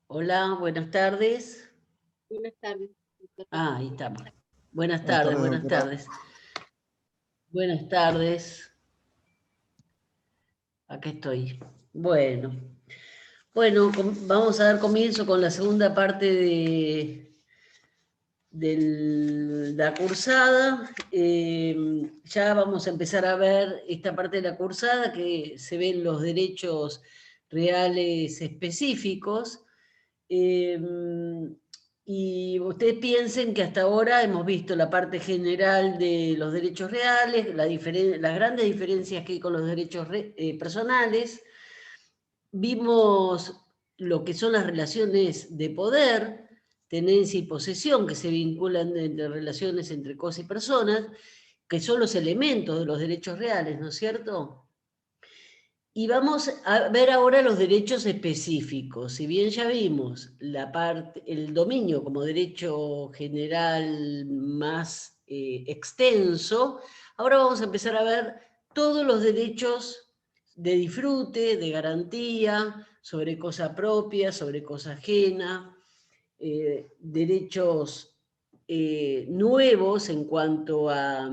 Hola, buenas tardes. Buenas tardes. Ah, ahí estamos. Buenas Buenas tardes, tardes, buenas doctora. tardes. Buenas tardes. Acá estoy. Bueno, vamos a dar comienzo con la segunda parte de la cursada. Ya vamos a empezar a ver esta parte de la cursada que se ven los derechos reales específicos. Y ustedes piensen que hasta ahora hemos visto la parte general de los derechos reales, las grandes diferencias que hay con los derechos personales. Vimos lo que son las relaciones de poder, tenencia y posesión, que se vinculan entre relaciones entre cosas y personas, que son los elementos de los derechos reales, ¿no es cierto? Y vamos a ver ahora los derechos específicos. Si bien ya vimos el dominio como derecho general más extenso, ahora vamos a empezar a ver todos los derechos de disfrute, de garantía, sobre cosa propia, sobre cosa ajena, derechos nuevos en cuanto a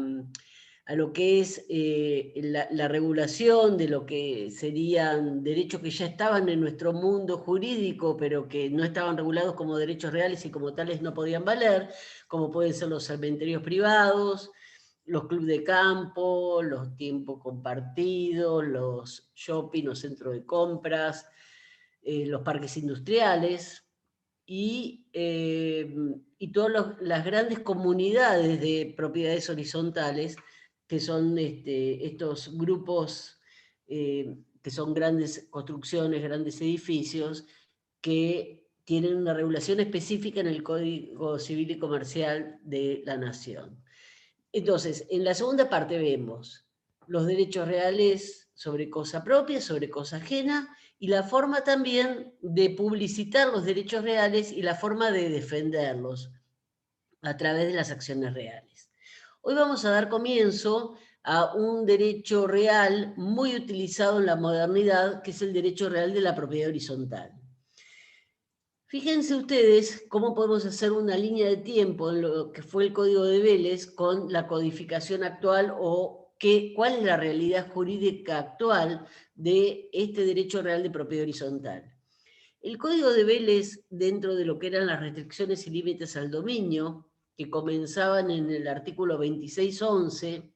lo que es la regulación de lo que serían derechos que ya estaban en nuestro mundo jurídico, pero que no estaban regulados como derechos reales y como tales no podían valer, como pueden ser los cementerios privados, los clubes de campo, los tiempos compartidos, los shopping o centros de compras, los parques industriales y todas las grandes comunidades de propiedades horizontales, que son estos grupos que son grandes construcciones, grandes edificios, que tienen una regulación específica en el Código Civil y Comercial de la Nación. Entonces, en la segunda parte vemos los derechos reales sobre cosa propia, sobre cosa ajena, y la forma también de publicitar los derechos reales y la forma de defenderlos a través de las acciones reales. Hoy vamos a dar comienzo a un derecho real muy utilizado en la modernidad, que es el derecho real de la propiedad horizontal. Fíjense ustedes cómo podemos hacer una línea de tiempo en lo que fue el Código de Vélez con la codificación actual o cuál es la realidad jurídica actual de este derecho real de propiedad horizontal. El Código de Vélez, dentro de lo que eran las restricciones y límites al dominio, que comenzaban en el artículo 2611,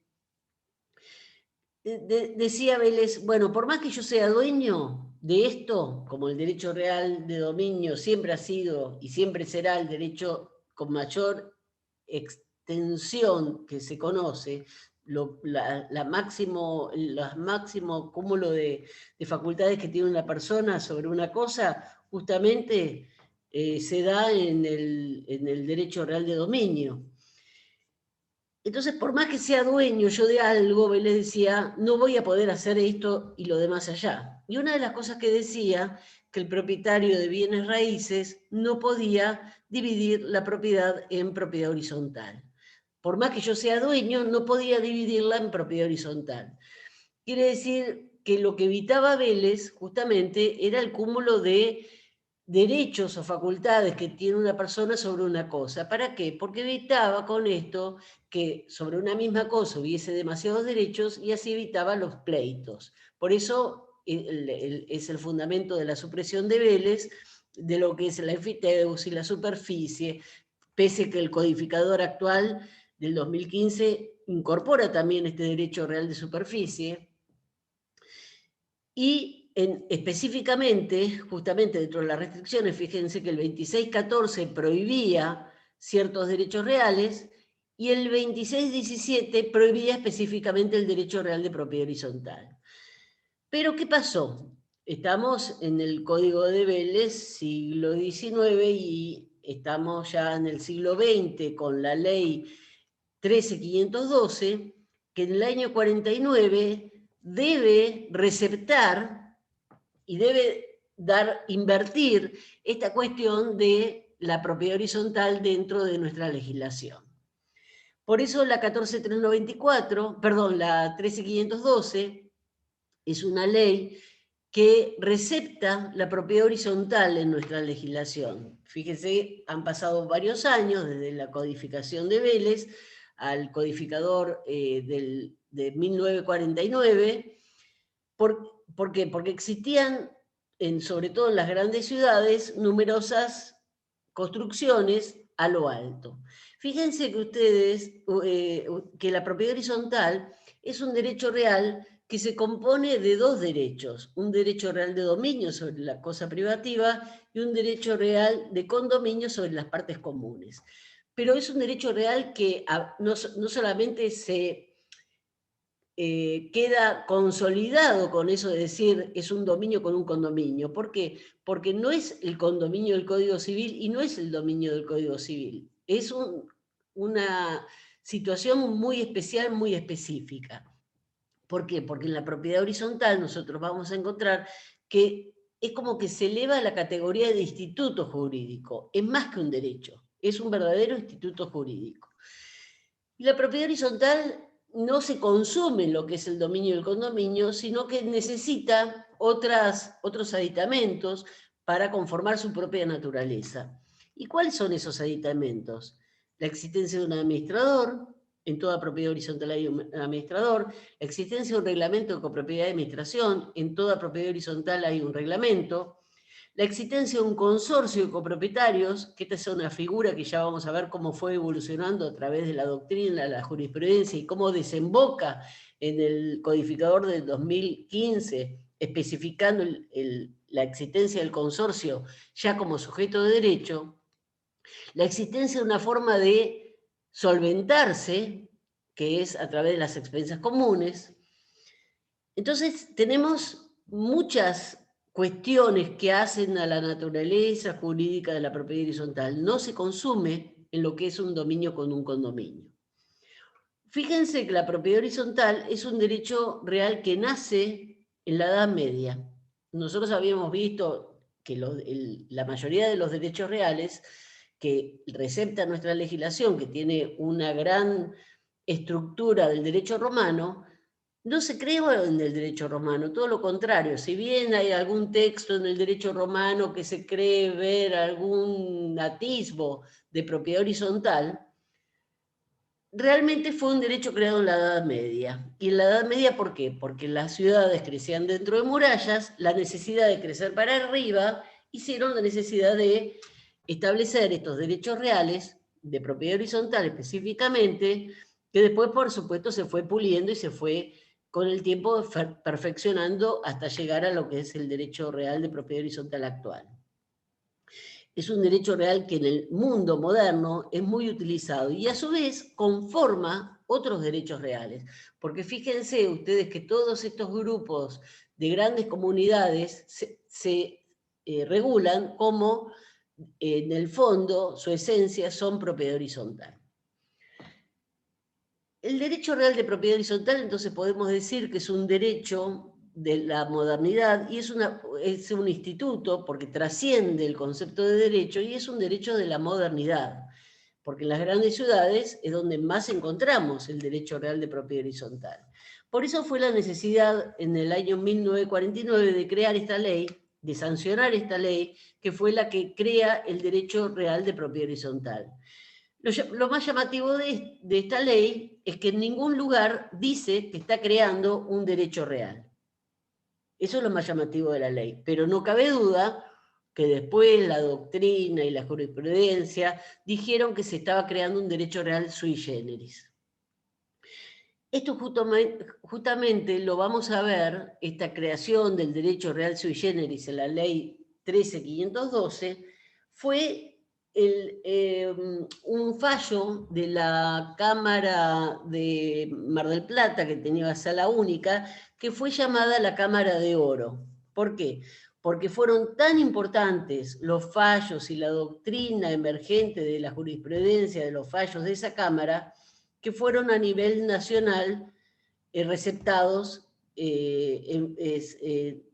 decía Vélez, bueno, por más que yo sea dueño de esto, como el derecho real de dominio siempre ha sido y siempre será el derecho con mayor extensión que se conoce, los máximo cúmulo de facultades que tiene una persona sobre una cosa, justamente se da en el derecho real de dominio. Entonces, por más que sea dueño yo de algo, Vélez decía, no voy a poder hacer esto y lo demás allá. Y una de las cosas que decía, que el propietario de bienes raíces no podía dividir la propiedad en propiedad horizontal. Por más que yo sea dueño, no podía dividirla en propiedad horizontal. Quiere decir que lo que evitaba Vélez, justamente, era el cúmulo de derechos o facultades que tiene una persona sobre una cosa. ¿Para qué? Porque evitaba con esto que sobre una misma cosa hubiese demasiados derechos y así evitaba los pleitos. Por eso es el fundamento de la supresión de Vélez, de lo que es la enfiteus y la superficie, pese que el codificador actual del 2015 incorpora también este derecho real de superficie. Y específicamente, justamente dentro de las restricciones, fíjense que el 2614 prohibía ciertos derechos reales y el 2617 prohibía específicamente el derecho real de propiedad horizontal. Pero ¿qué pasó? Estamos en el Código de Vélez, siglo XIX, y estamos ya en el siglo XX con la ley 13512, que en el año 49 debe receptar y debe invertir esta cuestión de la propiedad horizontal dentro de nuestra legislación. Por eso la 14394, perdón, la 13512 es una ley que recepta la propiedad horizontal en nuestra legislación. Fíjense, han pasado varios años desde la codificación de Vélez al codificador de 1949. ¿Por qué? Porque existían, sobre todo en las grandes ciudades, numerosas construcciones a lo alto. Fíjense que ustedes, que la propiedad horizontal es un derecho real que se compone de dos derechos, un derecho real de dominio sobre la cosa privativa y un derecho real de condominio sobre las partes comunes. Pero es un derecho real que no solamente se queda consolidado con eso de decir es un dominio con un condominio. ¿Por qué? Porque no es el condominio del Código Civil y no es el dominio del Código Civil. Es una situación muy especial, muy específica. ¿Por qué? Porque en la propiedad horizontal nosotros vamos a encontrar que es como que se eleva a la categoría de instituto jurídico. Es más que un derecho, es un verdadero instituto jurídico. Y la propiedad horizontal no se consume en lo que es el dominio del condominio, sino que necesita otros aditamentos para conformar su propia naturaleza. ¿Y cuáles son esos aditamentos? La existencia de un administrador, en toda propiedad horizontal hay un administrador, la existencia de un reglamento de copropiedad de administración, en toda propiedad horizontal hay un reglamento, la existencia de un consorcio de copropietarios, que esta es una figura que ya vamos a ver cómo fue evolucionando a través de la doctrina, la jurisprudencia y cómo desemboca en el codificador del 2015, especificando la existencia del consorcio ya como sujeto de derecho, la existencia de una forma de solventarse, que es a través de las expensas comunes. Entonces tenemos muchas cuestiones que hacen a la naturaleza jurídica de la propiedad horizontal. No se consume en lo que es un dominio con un condominio. Fíjense que la propiedad horizontal es un derecho real que nace en la Edad Media. Nosotros habíamos visto que la mayoría de los derechos reales que recepta nuestra legislación, que tiene una gran estructura del derecho romano, no se creó en el derecho romano, todo lo contrario. Si bien hay algún texto en el derecho romano que se cree ver algún atisbo de propiedad horizontal, realmente fue un derecho creado en la Edad Media. ¿Y en la Edad Media por qué? Porque las ciudades crecían dentro de murallas, la necesidad de crecer para arriba, hicieron la necesidad de establecer estos derechos reales de propiedad horizontal específicamente, que después, por supuesto, se fue puliendo y se fue con el tiempo perfeccionando hasta llegar a lo que es el derecho real de propiedad horizontal actual. Es un derecho real que en el mundo moderno es muy utilizado y a su vez conforma otros derechos reales. Porque fíjense ustedes que todos estos grupos de grandes comunidades se regulan como en el fondo, su esencia son propiedad horizontal. El derecho real de propiedad horizontal, entonces podemos decir que es un derecho de la modernidad y es un instituto porque trasciende el concepto de derecho y es un derecho de la modernidad, porque en las grandes ciudades es donde más encontramos el derecho real de propiedad horizontal. Por eso fue la necesidad en el año 1949 de crear esta ley, de sancionar esta ley, que fue la que crea el derecho real de propiedad horizontal. Lo más llamativo de esta ley es que en ningún lugar dice que está creando un derecho real. Eso es lo más llamativo de la ley, pero no cabe duda que después la doctrina y la jurisprudencia dijeron que se estaba creando un derecho real sui generis. Esto justamente lo vamos a ver, esta creación del derecho real sui generis en la ley 13512, fue un fallo de la Cámara de Mar del Plata, que tenía sala única, que fue llamada la Cámara de Oro. ¿Por qué? Porque fueron tan importantes los fallos y la doctrina emergente de la jurisprudencia de los fallos de esa Cámara, que fueron a nivel nacional receptados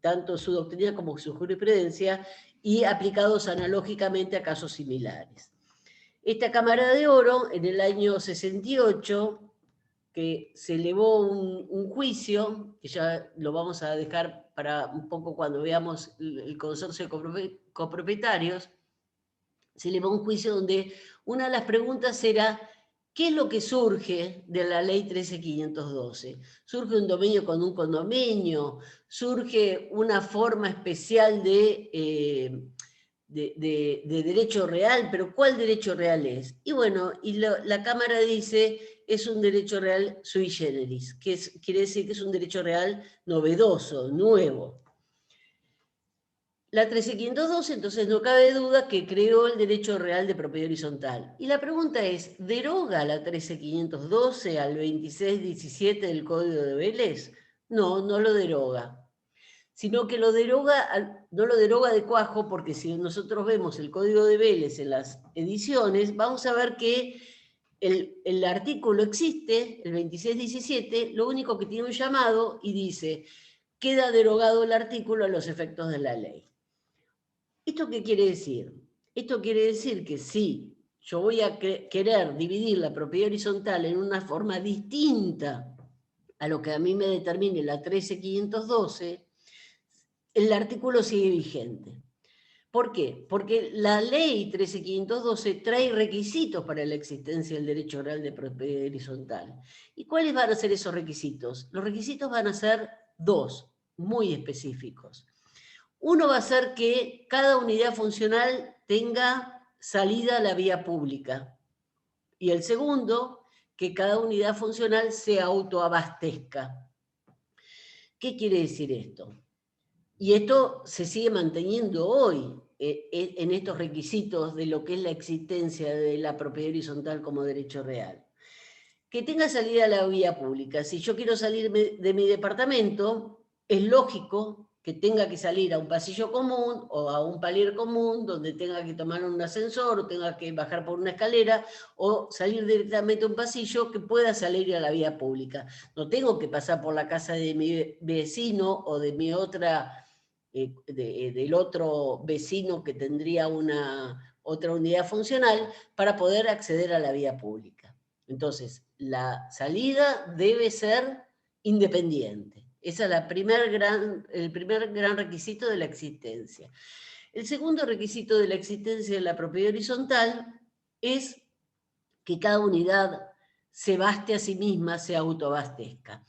tanto su doctrina como su jurisprudencia, y aplicados analógicamente a casos similares. Esta Cámara de Oro, en el año 68, que se elevó un juicio, que ya lo vamos a dejar para un poco cuando veamos el consorcio de copropietarios, se elevó un juicio donde una de las preguntas era: ¿qué es lo que surge de la ley 13.512? ¿Surge un dominio con un condominio? ¿Surge una forma especial de derecho real? ¿Pero cuál derecho real es? Y bueno, la Cámara dice: es un derecho real sui generis, que quiere decir que es un derecho real novedoso, nuevo. La 13.512, entonces, no cabe duda que creó el derecho real de propiedad horizontal. Y la pregunta es: ¿deroga la 13.512 al 2617 del Código de Vélez? No, no lo deroga. Sino que no lo deroga de cuajo, porque si nosotros vemos el Código de Vélez en las ediciones, vamos a ver que el artículo existe, el 2617, lo único que tiene un llamado y dice: queda derogado el artículo a los efectos de la ley. ¿Esto qué quiere decir? Esto quiere decir que si yo voy a querer dividir la propiedad horizontal en una forma distinta a lo que a mí me determine la 13.512, el artículo sigue vigente. ¿Por qué? Porque la ley 13.512 trae requisitos para la existencia del derecho real de propiedad horizontal. ¿Y cuáles van a ser esos requisitos? Los requisitos van a ser dos, muy específicos. Uno va a ser que cada unidad funcional tenga salida a la vía pública. Y el segundo, que cada unidad funcional se autoabastezca. ¿Qué quiere decir esto? Y esto se sigue manteniendo hoy en estos requisitos de lo que es la existencia de la propiedad horizontal como derecho real. Que tenga salida a la vía pública. Si yo quiero salir de mi departamento, es lógico que tenga que salir a un pasillo común o a un palier común donde tenga que tomar un ascensor o tenga que bajar por una escalera o salir directamente a un pasillo que pueda salir a la vía pública. No tengo que pasar por la casa de mi vecino o de mi del otro vecino que tendría otra unidad funcional para poder acceder a la vía pública. Entonces, la salida debe ser independiente. Ese es el primer gran requisito de la existencia. El segundo requisito de la existencia de la propiedad horizontal es que cada unidad se baste a sí misma, se autoabastezca.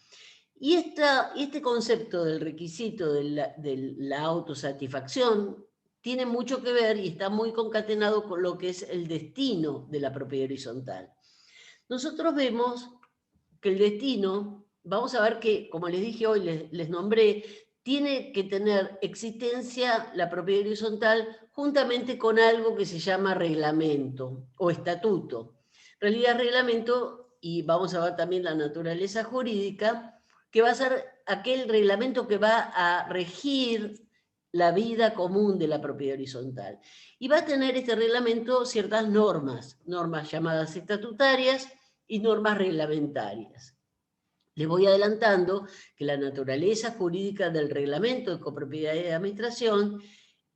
Y este concepto del requisito de la autosatisfacción tiene mucho que ver y está muy concatenado con lo que es el destino de la propiedad horizontal. Nosotros vemos que el destino, vamos a ver que, como les dije hoy, les nombré, tiene que tener existencia la propiedad horizontal juntamente con algo que se llama reglamento o estatuto. En realidad, reglamento, y vamos a ver también la naturaleza jurídica, que va a ser aquel reglamento que va a regir la vida común de la propiedad horizontal. Y va a tener este reglamento ciertas normas llamadas estatutarias y normas reglamentarias. Les voy adelantando que la naturaleza jurídica del reglamento de copropiedad y de administración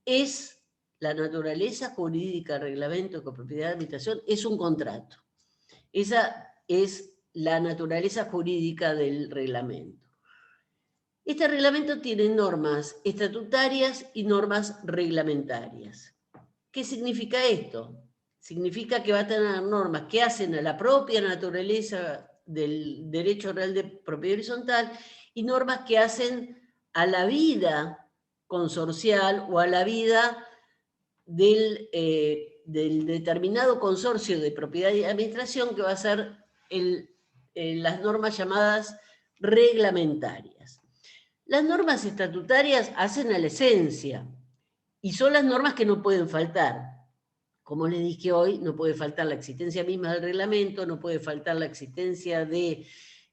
es, la naturaleza jurídica del reglamento de copropiedad y administración es un contrato. Esa es la naturaleza jurídica del reglamento. Este reglamento tiene normas estatutarias y normas reglamentarias. ¿Qué significa esto? Significa que va a tener normas que hacen a la propia naturaleza del derecho real de propiedad horizontal y normas que hacen a la vida consorcial o a la vida del determinado consorcio de propiedad y administración, que va a ser las normas llamadas reglamentarias. Las normas estatutarias hacen a la esencia y son las normas que no pueden faltar. Como les dije hoy, no puede faltar la existencia misma del reglamento, no puede faltar la existencia de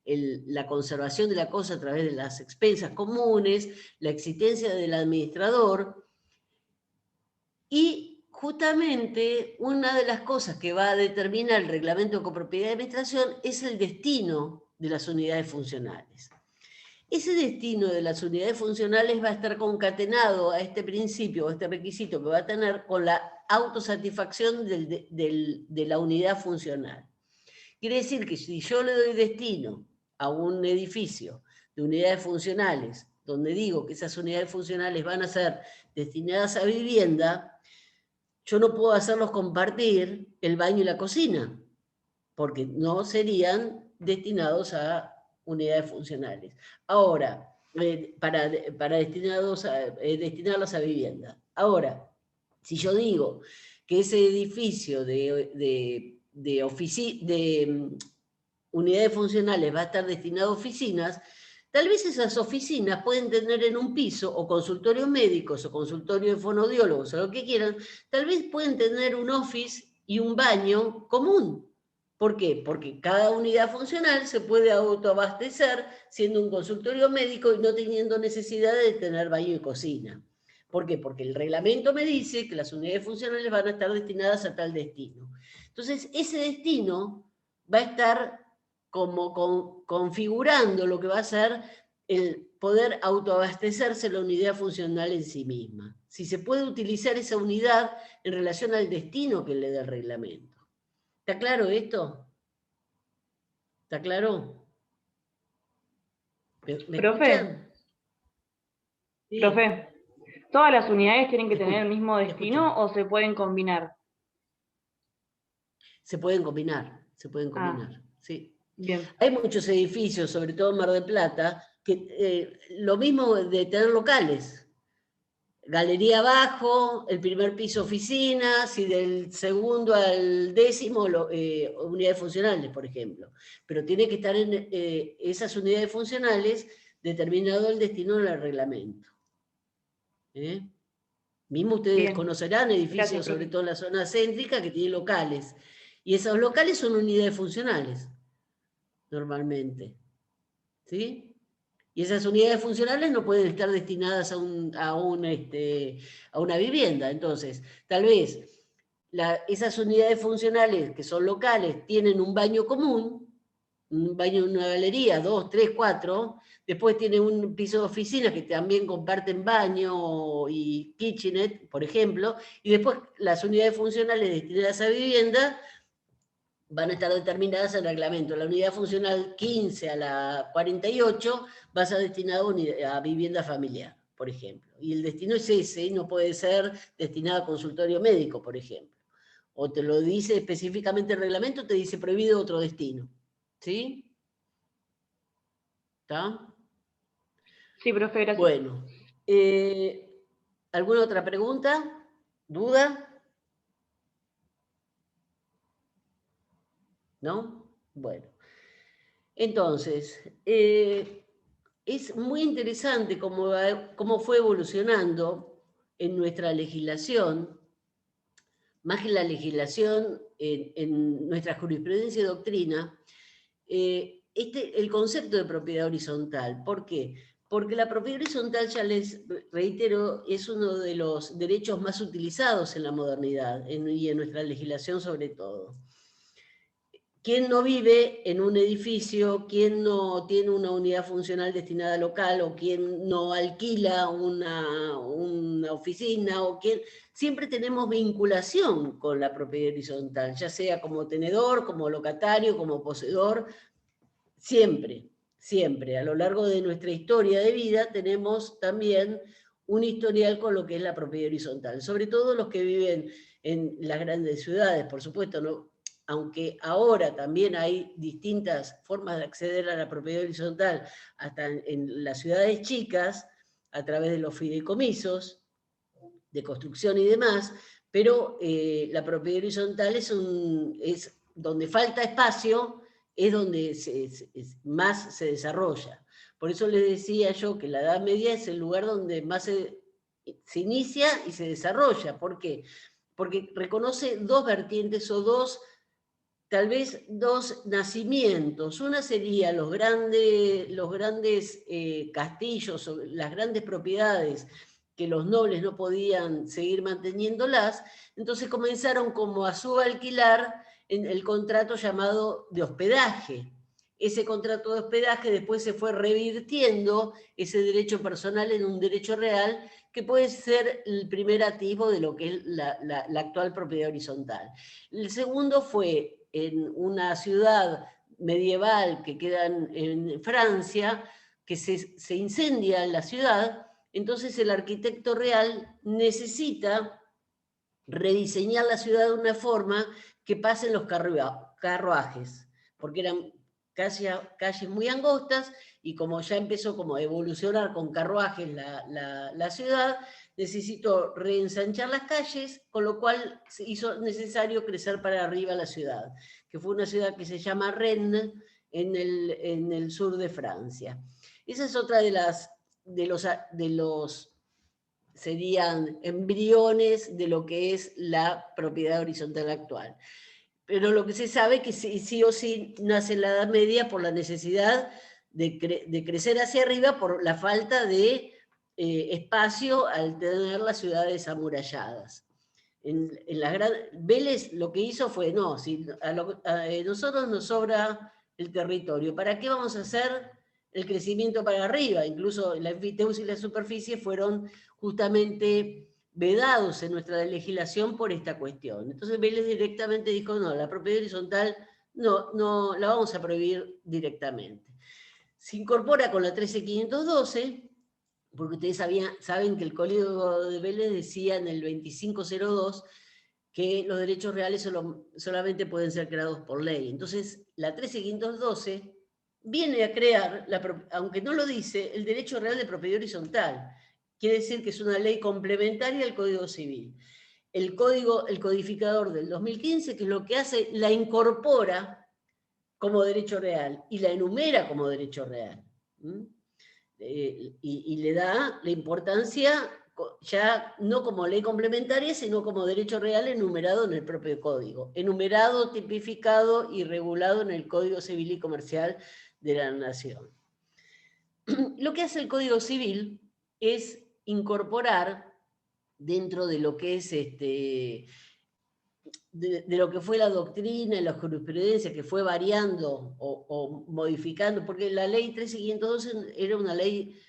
la conservación de la cosa a través de las expensas comunes, la existencia del administrador. Y justamente una de las cosas que va a determinar el reglamento de copropiedad y administración es el destino de las unidades funcionales. ese destino de las unidades funcionales va a estar concatenado a este principio, a este requisito que va a tener con la autosatisfacción de la unidad funcional. Quiere decir que si yo le doy destino a un edificio de unidades funcionales, donde digo que esas unidades funcionales van a ser destinadas a vivienda, yo no puedo hacerlos compartir el baño y la cocina, porque no serían destinados a unidades funcionales. Ahora, para destinarlos a vivienda. Ahora, si yo digo que ese edificio de unidades funcionales va a estar destinado a oficinas, tal vez esas oficinas pueden tener en un piso, o consultorios médicos, o consultorios de fonoaudiólogos, o lo que quieran, tal vez pueden tener un office y un baño común. ¿Por qué? Porque cada unidad funcional se puede autoabastecer siendo un consultorio médico y no teniendo necesidad de tener baño y cocina. ¿Por qué? Porque el reglamento me dice que las unidades funcionales van a estar destinadas a tal destino. Entonces, ese destino va a estar como configurando lo que va a ser el poder autoabastecerse la unidad funcional en sí misma. Si se puede utilizar esa unidad en relación al destino que le da el reglamento. ¿Está claro esto? ¿Está claro? ¿Me Profe, escuchan? Sí. profe, ¿todas las unidades tienen que tener el mismo Me destino escucho. o se pueden combinar? Se pueden combinar, Ah, sí. bien. Hay muchos edificios, sobre todo en Mar del Plata, que lo mismo de tener locales. Galería abajo, el primer piso oficinas y del segundo al décimo unidades funcionales, por ejemplo. Pero tiene que estar en esas unidades funcionales determinado el destino del reglamento. Mismo ustedes Bien. conocerán edificios, Gracias, sobre profe. todo en la zona céntrica, que tienen locales. Y esos locales son unidades funcionales, normalmente. ¿Sí? Y esas unidades funcionales no pueden estar destinadas a una vivienda. Entonces, tal vez esas unidades funcionales que son locales tienen un baño común, un baño en una galería, 2, 3, 4, después tienen un piso de oficina que también comparten baño y kitchenette, por ejemplo, y después las unidades funcionales destinadas a vivienda van a estar determinadas en el reglamento. La unidad funcional 15 a la 48 va a ser destinada a vivienda familiar, por ejemplo. Y el destino es ese, no puede ser destinado a consultorio médico, por ejemplo. O te lo dice específicamente el reglamento, te dice prohibido otro destino. ¿Sí? ¿Está? Sí, profe, gracias. Bueno. ¿Alguna otra pregunta? ¿Duda? ¿No? Bueno. Entonces, es muy interesante cómo fue evolucionando en nuestra legislación, más que la legislación en nuestra jurisprudencia y doctrina, el concepto de propiedad horizontal. ¿Por qué? Porque la propiedad horizontal, ya les reitero, es uno de los derechos más utilizados en la modernidad y en nuestra legislación sobre todo. ¿Quién no vive en un edificio? ¿Quién no tiene una unidad funcional destinada local? ¿O quién no alquila una oficina? ¿O quién? Siempre tenemos vinculación con la propiedad horizontal, ya sea como tenedor, como locatario, como poseedor. Siempre, siempre. A lo largo de nuestra historia de vida tenemos también un historial con lo que es la propiedad horizontal. Sobre todo los que viven en las grandes ciudades, por supuesto, ¿no? Aunque ahora también hay distintas formas de acceder a la propiedad horizontal, hasta en las ciudades chicas, a través de los fideicomisos de construcción y demás, pero la propiedad horizontal es donde falta espacio, es donde más se desarrolla. Por eso les decía yo que la Edad Media es el lugar donde más se inicia y se desarrolla. ¿Por qué? Porque reconoce dos vertientes o tal vez dos nacimientos. Una sería los grandes castillos, o las grandes propiedades que los nobles no podían seguir manteniéndolas, entonces comenzaron como a subalquilar en el contrato llamado de hospedaje. ese contrato de hospedaje después se fue revirtiendo ese derecho personal en un derecho real, que puede ser el primer atisbo de lo que es la actual propiedad horizontal. El segundo fue en una ciudad medieval que queda en Francia, que se incendia la ciudad, entonces el arquitecto real necesita rediseñar la ciudad de una forma que pasen los carruajes, porque eran calles muy angostas, y como ya empezó como a evolucionar con carruajes la ciudad, necesitó reensanchar las calles, con lo cual se hizo necesario crecer para arriba la ciudad, que fue una ciudad que se llama Rennes en el sur de Francia. Esa es otra de los serían embriones de lo que es la propiedad horizontal actual. Pero lo que se sabe es que sí o sí nace en la Edad Media por la necesidad de crecer hacia arriba, por la falta de espacio al tener las ciudades amuralladas. Vélez lo que hizo fue, no, si a nosotros nos sobra el territorio, ¿para qué vamos a hacer el crecimiento para arriba? Incluso la enfiteus y la superficie fueron justamente vedados en nuestra legislación por esta cuestión. Entonces Vélez directamente dijo, no, la propiedad horizontal no la vamos a prohibir directamente. Se incorpora con la 13512, porque ustedes saben que el Código de Vélez decía en el 2502 que los derechos reales solamente pueden ser creados por ley. Entonces, la 13512 viene a crear, aunque no lo dice, el derecho real de propiedad horizontal. Quiere decir que es una ley complementaria al Código Civil. El codificador del 2015, que es lo que hace, la incorpora como derecho real y la enumera como derecho real. Y le da la importancia ya no como ley complementaria, sino como derecho real enumerado en el propio código, enumerado, tipificado y regulado en el Código Civil y Comercial de la Nación. Lo que hace el Código Civil es incorporar dentro de lo que es de lo que fue la doctrina y la jurisprudencia, que fue variando o modificando, porque la ley 13512 era una ley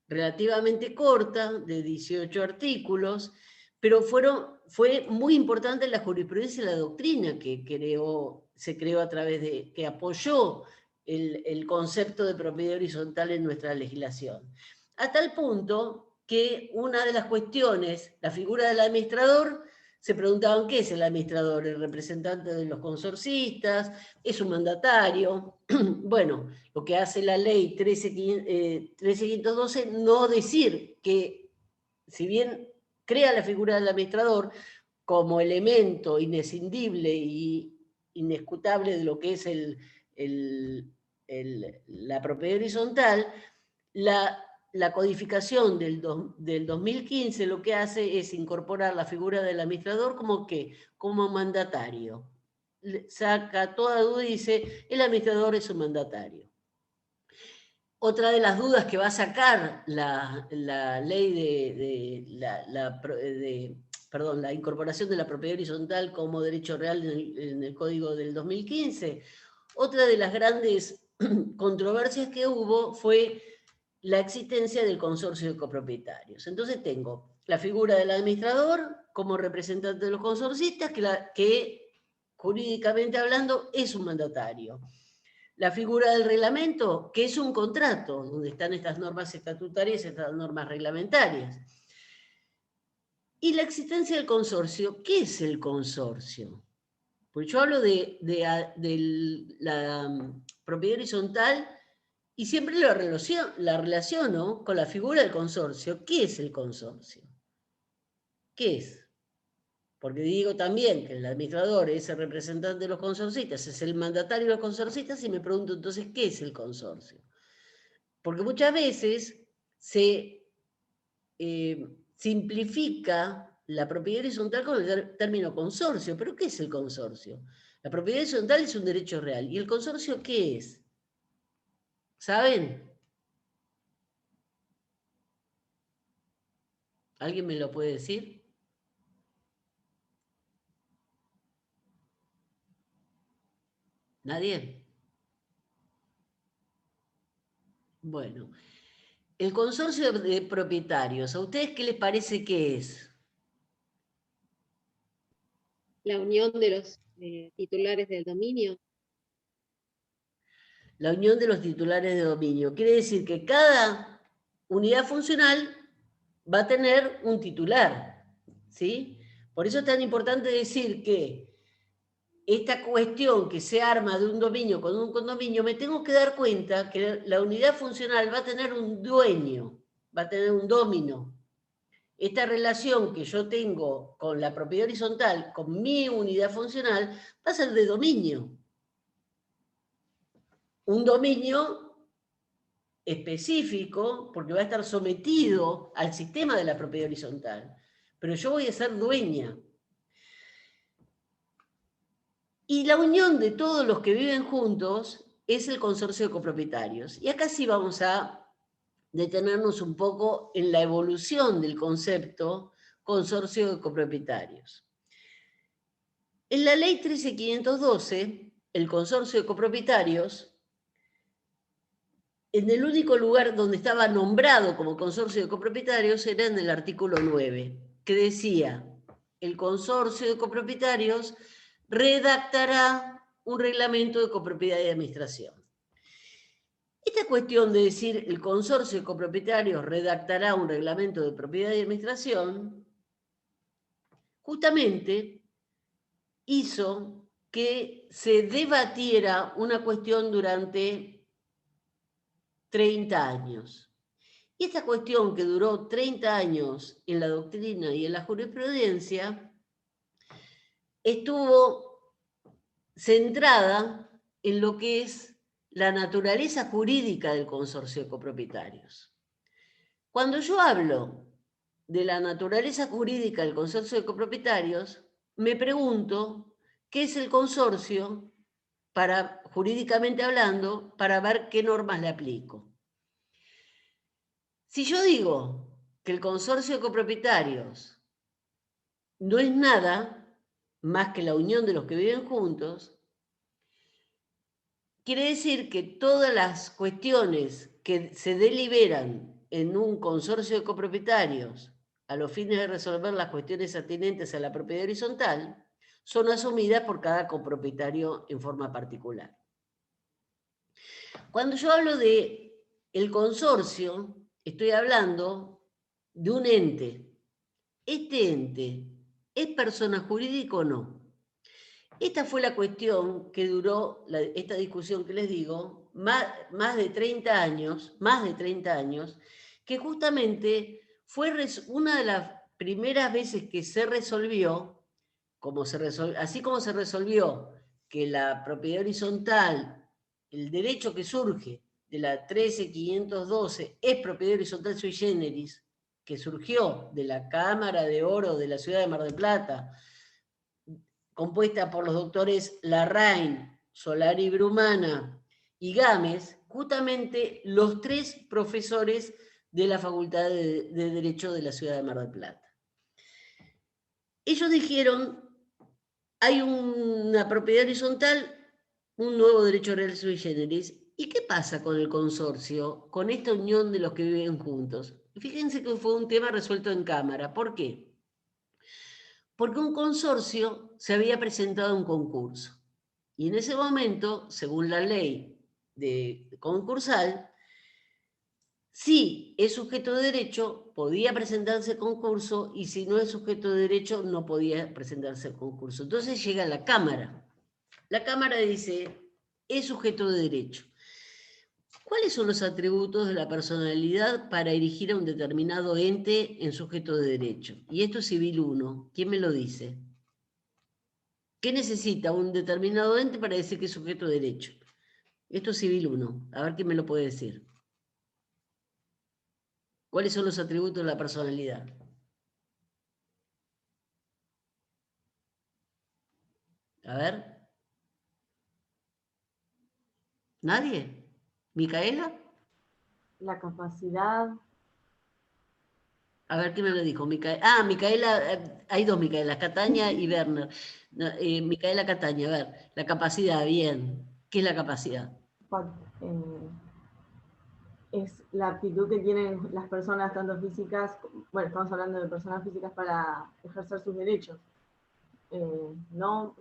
relativamente corta, de 18 artículos, pero fue muy importante la jurisprudencia y la doctrina que se creó a través que apoyó el concepto de propiedad horizontal en nuestra legislación. A tal punto que una de las cuestiones, la figura del administrador, se preguntaban qué es el administrador, el representante de los consorcistas, es un mandatario. Bueno, lo que hace la ley 13512, no decir que, si bien crea la figura del administrador como elemento inescindible y inescutable de lo que es la propiedad horizontal, la codificación del 2015 lo que hace es incorporar la figura del administrador como ¿qué? Como mandatario. Saca toda duda y dice, el administrador es un mandatario. Otra de las dudas que va a sacar la ley la incorporación de la propiedad horizontal como derecho real en el Código del 2015, otra de las grandes controversias que hubo fue la existencia del consorcio de copropietarios. Entonces tengo la figura del administrador como representante de los consorcistas, que jurídicamente hablando es un mandatario. La figura del reglamento, que es un contrato, donde están estas normas estatutarias y estas normas reglamentarias. Y la existencia del consorcio, ¿qué es el consorcio? Pues yo hablo de la propiedad horizontal y siempre la relaciono con la figura del consorcio. ¿Qué es el consorcio? ¿Qué es? Porque digo también que el administrador es el representante de los consorcistas, es el mandatario de los consorcistas, y me pregunto entonces, ¿qué es el consorcio? Porque muchas veces se simplifica la propiedad horizontal con el término consorcio. ¿Pero qué es el consorcio? La propiedad horizontal es un derecho real. ¿Y el consorcio qué es? ¿Saben? ¿Alguien me lo puede decir? ¿Nadie? Bueno, el consorcio de propietarios, ¿a ustedes qué les parece que es? La unión de los titulares del dominio. La unión de los titulares de dominio. Quiere decir que cada unidad funcional va a tener un titular, ¿sí? Por eso es tan importante decir que esta cuestión que se arma de un dominio con un condominio, me tengo que dar cuenta que la unidad funcional va a tener un dueño, va a tener un domino. Esta relación que yo tengo con la propiedad horizontal, con mi unidad funcional, va a ser de dominio. Un dominio específico, porque va a estar sometido al sistema de la propiedad horizontal, pero yo voy a ser dueña. Y la unión de todos los que viven juntos es el consorcio de copropietarios. Y acá sí vamos a detenernos un poco en la evolución del concepto consorcio de copropietarios. En la ley 13.512, el consorcio de copropietarios, en el único lugar donde estaba nombrado como consorcio de copropietarios era en el artículo 9, que decía, el consorcio de copropietarios redactará un reglamento de copropiedad y administración. Esta cuestión de decir el consorcio de copropietarios redactará un reglamento de propiedad y administración, justamente hizo que se debatiera una cuestión durante 30 años. Y esta cuestión que duró 30 años en la doctrina y en la jurisprudencia, estuvo centrada en lo que es la naturaleza jurídica del consorcio de copropietarios. Cuando yo hablo de la naturaleza jurídica del consorcio de copropietarios, me pregunto qué es el consorcio, para, jurídicamente hablando, para ver qué normas le aplico. Si yo digo que el consorcio de copropietarios no es nada más que la unión de los que viven juntos, quiere decir que todas las cuestiones que se deliberan en un consorcio de copropietarios a los fines de resolver las cuestiones atinentes a la propiedad horizontal son asumidas por cada copropietario en forma particular. Cuando yo hablo de el consorcio, estoy hablando de un ente. ¿Este ente es persona jurídica o no? Esta fue la cuestión que duró, esta discusión que les digo, más de 30 años, que justamente fue una de las primeras veces que se resolvió, así como se resolvió que la propiedad horizontal, el derecho que surge de la 13.512 es propiedad horizontal sui generis, que surgió de la Cámara de Oro de la ciudad de Mar del Plata, compuesta por los doctores Larraín, Solari Brumana y Gámez, justamente los tres profesores de la Facultad de Derecho de la ciudad de Mar del Plata. Ellos dijeron, hay una propiedad horizontal, un nuevo derecho real sui generis. ¿Y qué pasa con el consorcio, con esta unión de los que viven juntos? Fíjense que fue un tema resuelto en Cámara. ¿Por qué? Porque un consorcio se había presentado a un concurso. Y en ese momento, según la ley de concursal, si es sujeto de derecho, podía presentarse al concurso, y si no es sujeto de derecho, no podía presentarse al concurso. Entonces llega a la Cámara. La Cámara dice, es sujeto de derecho. ¿Cuáles son los atributos de la personalidad para erigir a un determinado ente en sujeto de derecho? Y esto es Civil 1. ¿Quién me lo dice? ¿Qué necesita un determinado ente para decir que es sujeto de derecho? Esto es Civil 1. A ver quién me lo puede decir. ¿Cuáles son los atributos de la personalidad? A ver. ¿Nadie? ¿Micaela? La capacidad. A ver, ¿qué me lo dijo? Micaela, hay dos Micaelas, Cataña y Werner. No, Micaela Cataña, a ver, la capacidad, bien. ¿Qué es la capacidad? eh, es la actitud que tienen las personas, tanto físicas, bueno, estamos hablando de personas físicas para ejercer sus derechos. No.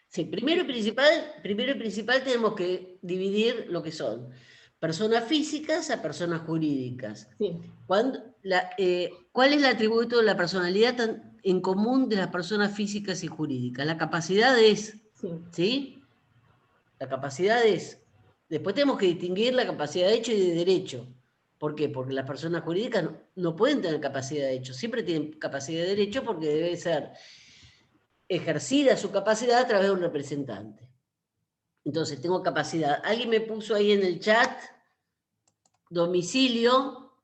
Sí, primero y principal tenemos que dividir lo que son personas físicas a personas jurídicas. Sí. ¿Cuál es el atributo de la personalidad en común de las personas físicas y jurídicas? La capacidad es, ¿sí? La capacidad es. Después tenemos que distinguir la capacidad de hecho y de derecho. ¿Por qué? Porque las personas jurídicas no pueden tener capacidad de hecho, siempre tienen capacidad de derecho porque debe ser ejercida su capacidad a través de un representante. Entonces, tengo capacidad. Alguien me puso ahí en el chat domicilio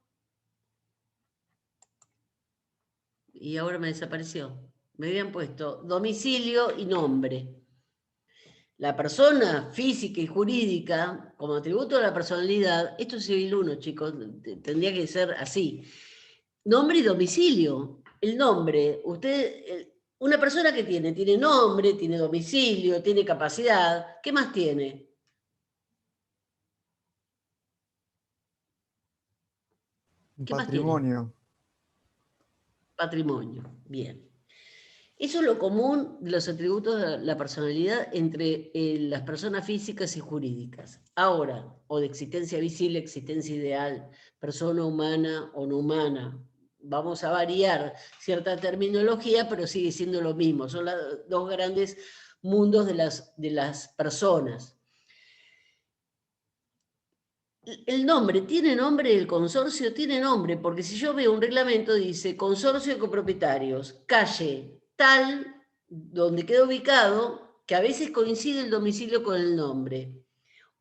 y ahora me desapareció. Me habían puesto domicilio y nombre. La persona física y jurídica, como atributo de la personalidad, esto es civil 1, chicos, tendría que ser así. Nombre y domicilio. El nombre, una persona que tiene nombre, tiene domicilio, tiene capacidad, ¿qué más tiene? ¿Qué patrimonio. más tiene? Patrimonio, bien. Eso es lo común de los atributos de la personalidad entre las personas físicas y jurídicas. Ahora, o de existencia visible, existencia ideal, persona humana o no humana. Vamos a variar cierta terminología, pero sigue siendo lo mismo. Son los dos grandes mundos de las personas. El nombre, ¿tiene nombre el consorcio? Tiene nombre, porque si yo veo un reglamento, dice consorcio de copropietarios, calle tal, donde queda ubicado, que a veces coincide el domicilio con el nombre.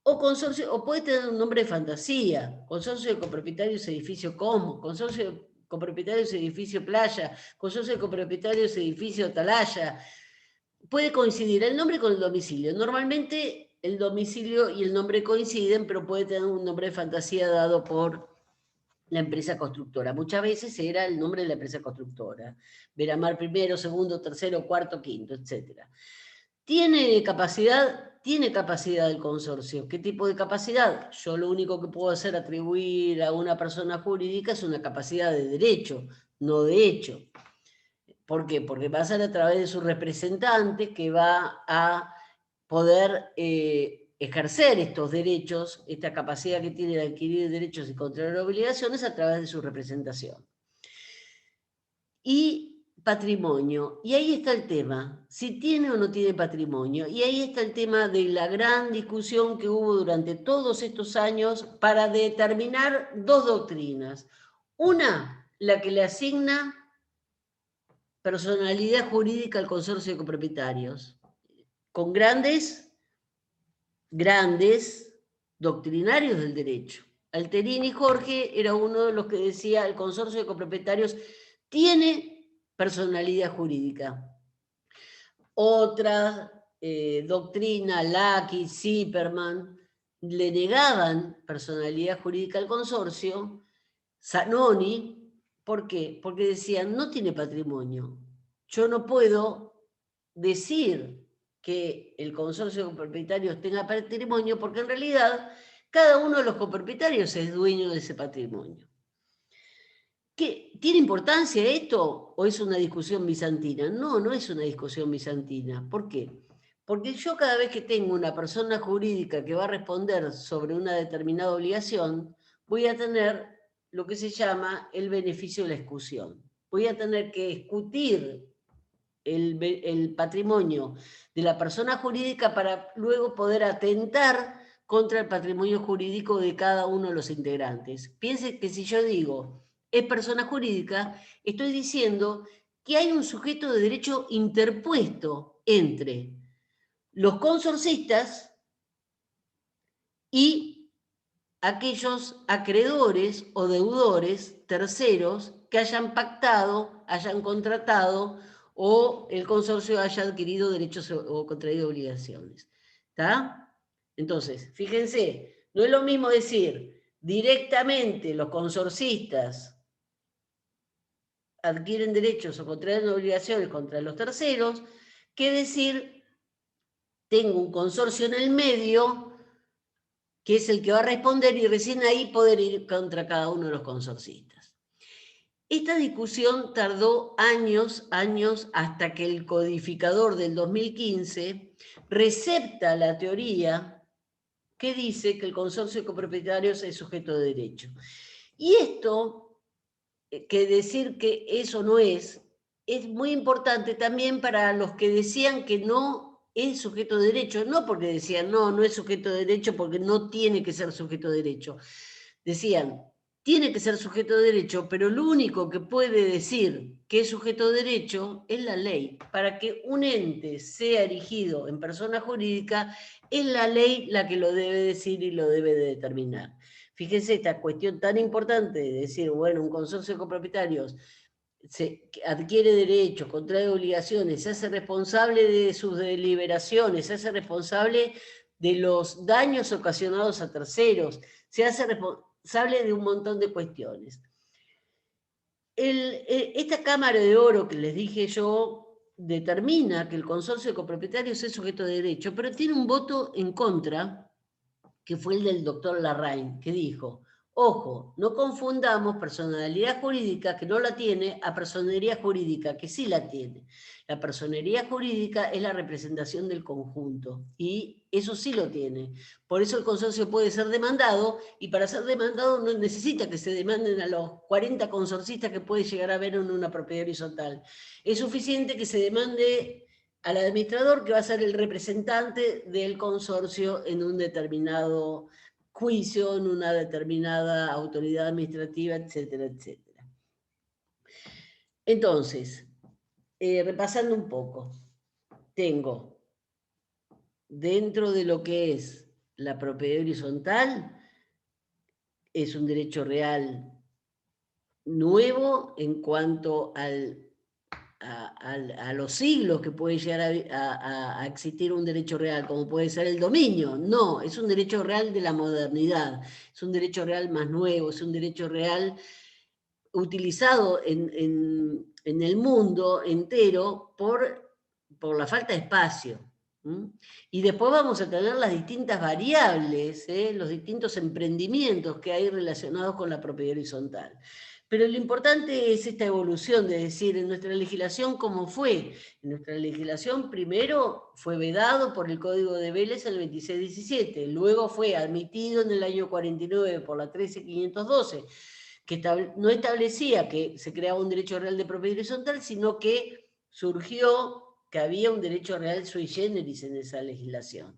O consorcio, o puede tener un nombre de fantasía, consorcio de copropietarios edificio Como, consorcio de copropietarios edificio Playa, consorcio de copropietarios edificio Atalaya. Puede coincidir el nombre con el domicilio. Normalmente el domicilio y el nombre coinciden, pero puede tener un nombre de fantasía dado por la empresa constructora. Muchas veces era el nombre de la empresa constructora. Veramar primero, segundo, tercero, cuarto, quinto, etc. ¿Tiene capacidad? Tiene capacidad el consorcio. ¿Qué tipo de capacidad? Yo lo único que puedo hacer atribuir a una persona jurídica es una capacidad de derecho, no de hecho. ¿Por qué? Porque va a ser a través de su representante que va a poder ejercer estos derechos, esta capacidad que tiene de adquirir derechos y controlar obligaciones a través de su representación. Y patrimonio, y ahí está el tema, si tiene o no tiene patrimonio, y ahí está el tema de la gran discusión que hubo durante todos estos años para determinar dos doctrinas. Una, la que le asigna personalidad jurídica al consorcio de copropietarios, con grandes doctrinarios del derecho. Alterini y Jorge era uno de los que decía el consorcio de copropietarios tiene personalidad jurídica. Otra doctrina, Lackey, Zipperman, le negaban personalidad jurídica al consorcio. Zanoni, ¿por qué? Porque decían, no tiene patrimonio. Yo no puedo decir que el consorcio de copropietarios tenga patrimonio porque en realidad cada uno de los copropietarios es dueño de ese patrimonio. ¿Tiene importancia esto o es una discusión bizantina? No, no es una discusión bizantina. ¿Por qué? Porque yo cada vez que tengo una persona jurídica que va a responder sobre una determinada obligación, voy a tener lo que se llama el beneficio de la excusión. Voy a tener que discutir el patrimonio de la persona jurídica para luego poder atentar contra el patrimonio jurídico de cada uno de los integrantes. Piense que si yo digo es persona jurídica, estoy diciendo que hay un sujeto de derecho interpuesto entre los consorcistas y aquellos acreedores o deudores terceros que hayan pactado, hayan contratado o el consorcio haya adquirido derechos o contraído obligaciones. ¿Está? Entonces, fíjense, no es lo mismo decir directamente los consorcistas adquieren derechos o contraen obligaciones contra los terceros, que decir tengo un consorcio en el medio que es el que va a responder y recién ahí poder ir contra cada uno de los consorcistas. Esta discusión tardó años, hasta que el codificador del 2015 recepta la teoría que dice que el consorcio de copropietarios es sujeto de derecho. Y esto, que decir que eso no es muy importante también para los que decían que no es sujeto de derecho, no porque decían no es sujeto de derecho porque no tiene que ser sujeto de derecho. Decían, tiene que ser sujeto de derecho, pero lo único que puede decir que es sujeto de derecho es la ley. Para que un ente sea erigido en persona jurídica, es la ley la que lo debe decir y lo debe de determinar. Fíjense esta cuestión tan importante de decir, bueno, un consorcio de copropietarios se adquiere derechos, contrae obligaciones, se hace responsable de sus deliberaciones, se hace responsable de los daños ocasionados a terceros, se hace responsable de un montón de cuestiones. Esta Cámara de Oro que les dije yo determina que el consorcio de copropietarios es sujeto de derecho, pero tiene un voto en contra, que fue el del doctor Larraín, que dijo, ojo, no confundamos personalidad jurídica que no la tiene a personería jurídica que sí la tiene. La personería jurídica es la representación del conjunto y eso sí lo tiene. Por eso el consorcio puede ser demandado y para ser demandado no necesita que se demanden a los 40 consorcistas que puede llegar a haber en una propiedad horizontal. Es suficiente que se demande al administrador que va a ser el representante del consorcio en un determinado juicio, en una determinada autoridad administrativa, etcétera, etcétera. Entonces, repasando un poco, tengo dentro de lo que es la propiedad horizontal, es un derecho real nuevo en cuanto a los siglos que puede llegar a existir un derecho real, como puede ser el dominio. No, es un derecho real de la modernidad, es un derecho real más nuevo, es un derecho real utilizado en el mundo entero por la falta de espacio. Y después vamos a tener las distintas variables, los distintos emprendimientos que hay relacionados con la propiedad horizontal. Pero lo importante es esta evolución, de decir, en nuestra legislación, ¿cómo fue? En nuestra legislación primero fue vedado por el Código de Vélez en el 2617, luego fue admitido en el año 49 por la 13512, que no establecía que se creaba un derecho real de propiedad horizontal, sino que surgió que había un derecho real sui generis en esa legislación,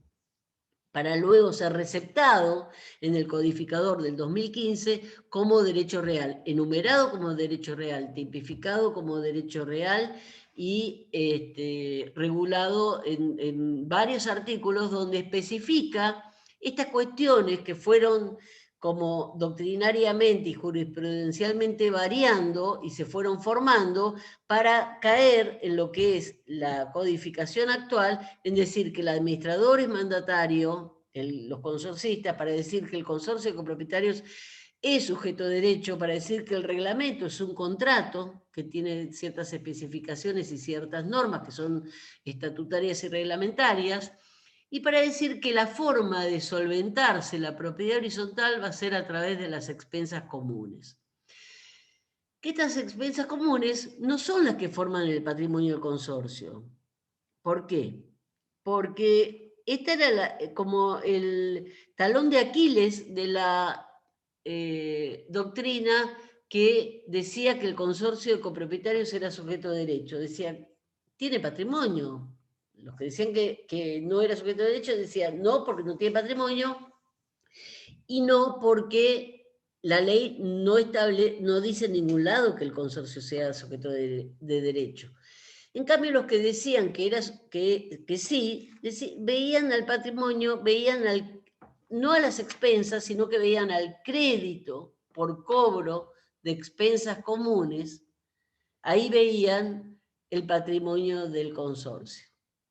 para luego ser receptado en el codificador del 2015 como derecho real, enumerado como derecho real, tipificado como derecho real y regulado en varios artículos donde especifica estas cuestiones que fueron como doctrinariamente y jurisprudencialmente variando y se fueron formando para caer en lo que es la codificación actual, en decir que el administrador es mandatario, los consorcistas, para decir que el consorcio de copropietarios es sujeto de derecho, para decir que el reglamento es un contrato que tiene ciertas especificaciones y ciertas normas que son estatutarias y reglamentarias, y para decir que la forma de solventarse la propiedad horizontal va a ser a través de las expensas comunes. Que estas expensas comunes no son las que forman el patrimonio del consorcio. ¿Por qué? Porque esta era como el talón de Aquiles de la doctrina que decía que el consorcio de copropietarios era sujeto de derecho. Decía, tiene patrimonio. Los que decían que no era sujeto de derecho decían no porque no tiene patrimonio y no porque la ley no dice en ningún lado que el consorcio sea sujeto de derecho. En cambio, los que decían que sí, veían al patrimonio, veían no a las expensas, sino que veían al crédito por cobro de expensas comunes, ahí veían el patrimonio del consorcio,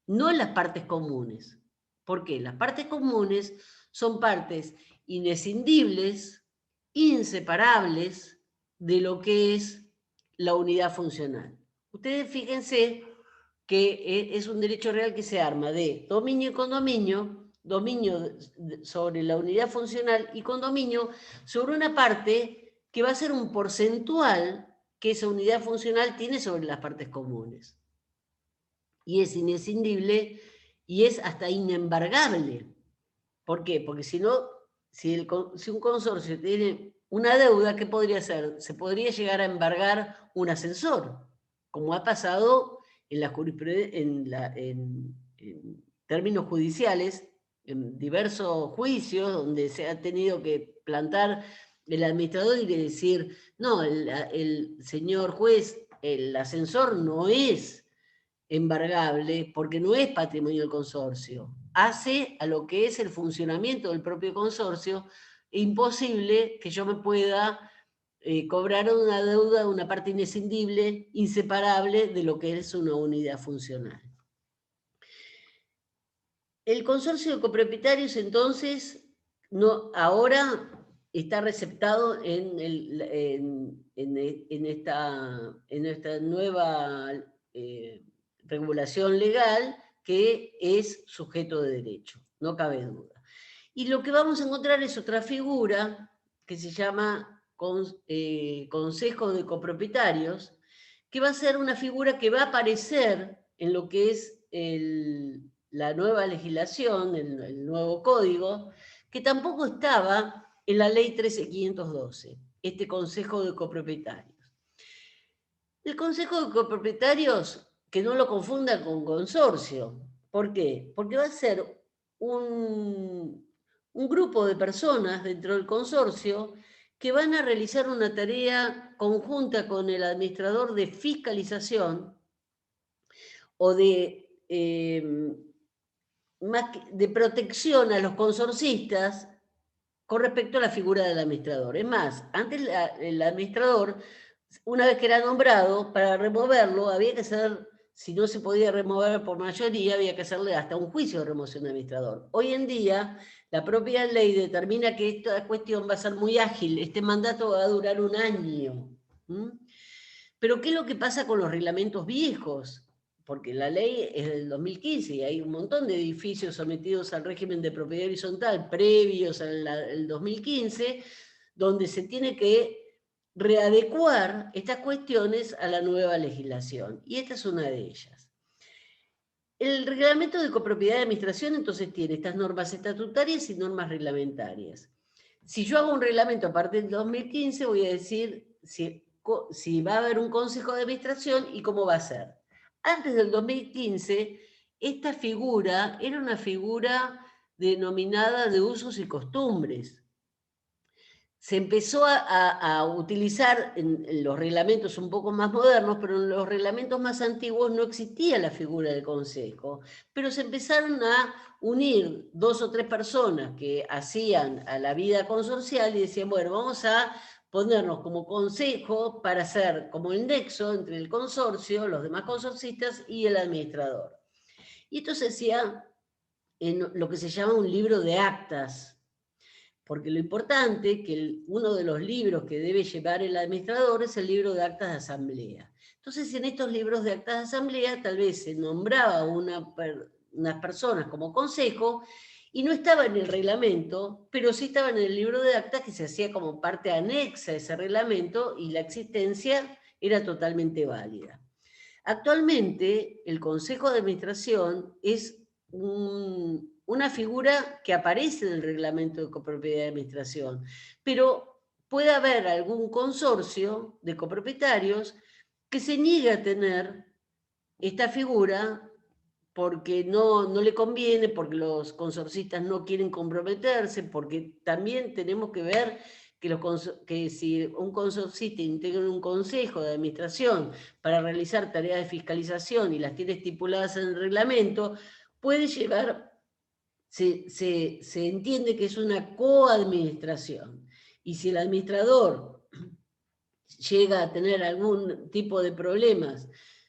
no en las partes comunes. ¿Por qué? Las partes comunes son partes inescindibles, inseparables de lo que es la unidad funcional. Ustedes fíjense que es un derecho real que se arma de dominio y condominio, dominio sobre la unidad funcional y con dominio sobre una parte que va a ser un porcentual que esa unidad funcional tiene sobre las partes comunes. Y es inescindible y es hasta inembargable. ¿Por qué? Porque si no, si un consorcio tiene una deuda, ¿qué podría hacer? Se podría llegar a embargar un ascensor, como ha pasado en términos judiciales, en diversos juicios donde se ha tenido que plantar el administrador y decir, no, el señor juez, el ascensor no es embargable porque no es patrimonio del consorcio. Hace a lo que es el funcionamiento del propio consorcio imposible que yo me pueda cobrar una deuda, una parte inescindible, inseparable de lo que es una unidad funcional. El consorcio de copropietarios, entonces, ahora está receptado en esta nueva regulación legal que es sujeto de derecho, no cabe duda. Y lo que vamos a encontrar es otra figura que se llama Consejo de Copropietarios, que va a ser una figura que va a aparecer en lo que es la nueva legislación, el nuevo código, que tampoco estaba en la ley 13.512, este Consejo de Copropietarios. El Consejo de Copropietarios, que no lo confunda con consorcio. ¿Por qué? Porque va a ser un grupo de personas dentro del consorcio que van a realizar una tarea conjunta con el administrador de fiscalización o de protección a los consorcistas con respecto a la figura del administrador. Es más, antes el administrador, una vez que era nombrado, para removerlo había que hacer, si no se podía remover por mayoría, había que hacerle hasta un juicio de remoción de administrador. Hoy en día, la propia ley determina que esta cuestión va a ser muy ágil, este mandato va a durar 1 año. Pero ¿qué es lo que pasa con los reglamentos viejos? Porque la ley es del 2015 y hay un montón de edificios sometidos al régimen de propiedad horizontal previos al 2015, donde se tiene que readecuar estas cuestiones a la nueva legislación. Y esta es una de ellas. El reglamento de copropiedad de administración entonces tiene estas normas estatutarias y normas reglamentarias. Si yo hago un reglamento a partir del 2015, voy a decir si va a haber un consejo de administración y cómo va a ser. Antes del 2015, esta figura era una figura denominada de usos y costumbres. Se empezó a utilizar en los reglamentos un poco más modernos, pero en los reglamentos más antiguos no existía la figura del consejo. Pero se empezaron a unir 2 o 3 personas que hacían a la vida consorcial y decían, bueno, vamos a ponernos como consejo para hacer como el nexo entre el consorcio, los demás consorcistas y el administrador. Y esto se hacía en lo que se llama un libro de actas, porque lo importante es que uno de los libros que debe llevar el administrador es el libro de actas de asamblea. Entonces, en estos libros de actas de asamblea tal vez se nombraba unas personas como consejo y no estaba en el reglamento, pero sí estaba en el libro de actas que se hacía como parte anexa a ese reglamento y la existencia era totalmente válida. Actualmente, el Consejo de Administración es una figura que aparece en el reglamento de copropiedad de administración, pero puede haber algún consorcio de copropietarios que se niegue a tener esta figura porque no le conviene, porque los consorcistas no quieren comprometerse, porque también tenemos que ver que si un consorcista integra un consejo de administración para realizar tareas de fiscalización y las tiene estipuladas en el reglamento, puede llevar, se entiende que es una coadministración. Y si el administrador llega a tener algún tipo de problemas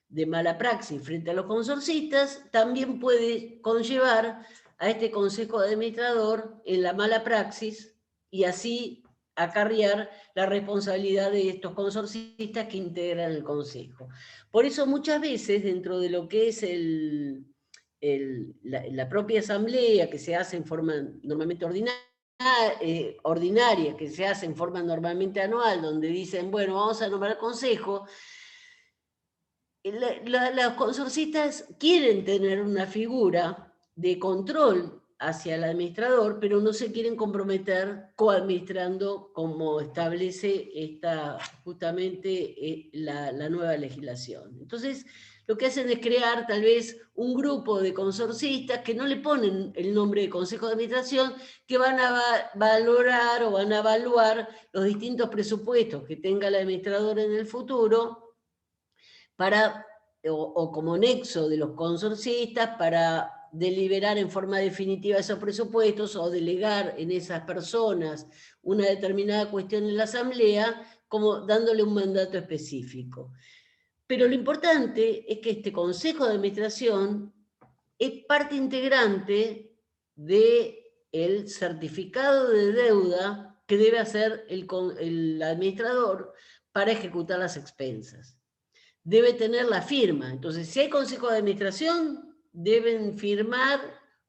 de mala praxis frente a los consorcistas, también puede conllevar a este consejo de administrador en la mala praxis y así acarrear la responsabilidad de estos consorcistas que integran el consejo. Por eso muchas veces dentro de lo que es la propia asamblea, que se hace en forma normalmente ordinaria, que se hace en forma normalmente anual, donde dicen, bueno, vamos a nombrar consejo, los consorcistas quieren tener una figura de control hacia el administrador, pero no se quieren comprometer coadministrando como establece justamente la nueva legislación. Entonces, lo que hacen es crear tal vez un grupo de consorcistas que no le ponen el nombre de Consejo de Administración, que van a valorar o van a evaluar los distintos presupuestos que tenga el administrador en el futuro o como nexo de los consorcistas para deliberar en forma definitiva esos presupuestos o delegar en esas personas una determinada cuestión en la asamblea, como dándole un mandato específico. Pero lo importante es que este Consejo de Administración es parte integrante del certificado de deuda que debe hacer el administrador para ejecutar las expensas. Debe tener la firma. Entonces, si hay Consejo de Administración, deben firmar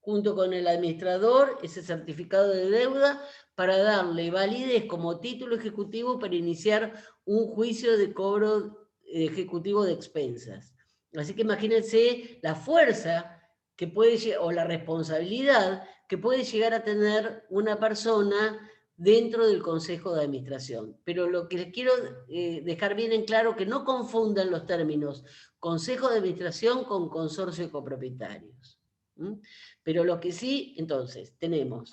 junto con el administrador ese certificado de deuda para darle validez como título ejecutivo para iniciar un juicio de cobro ejecutivo de expensas. Así que imagínense la fuerza que puede, o la responsabilidad que puede llegar a tener una persona dentro del Consejo de Administración. Pero lo que les quiero dejar bien en claro, que no confundan los términos Consejo de Administración con consorcio de copropietarios. Pero lo que sí, entonces, tenemos,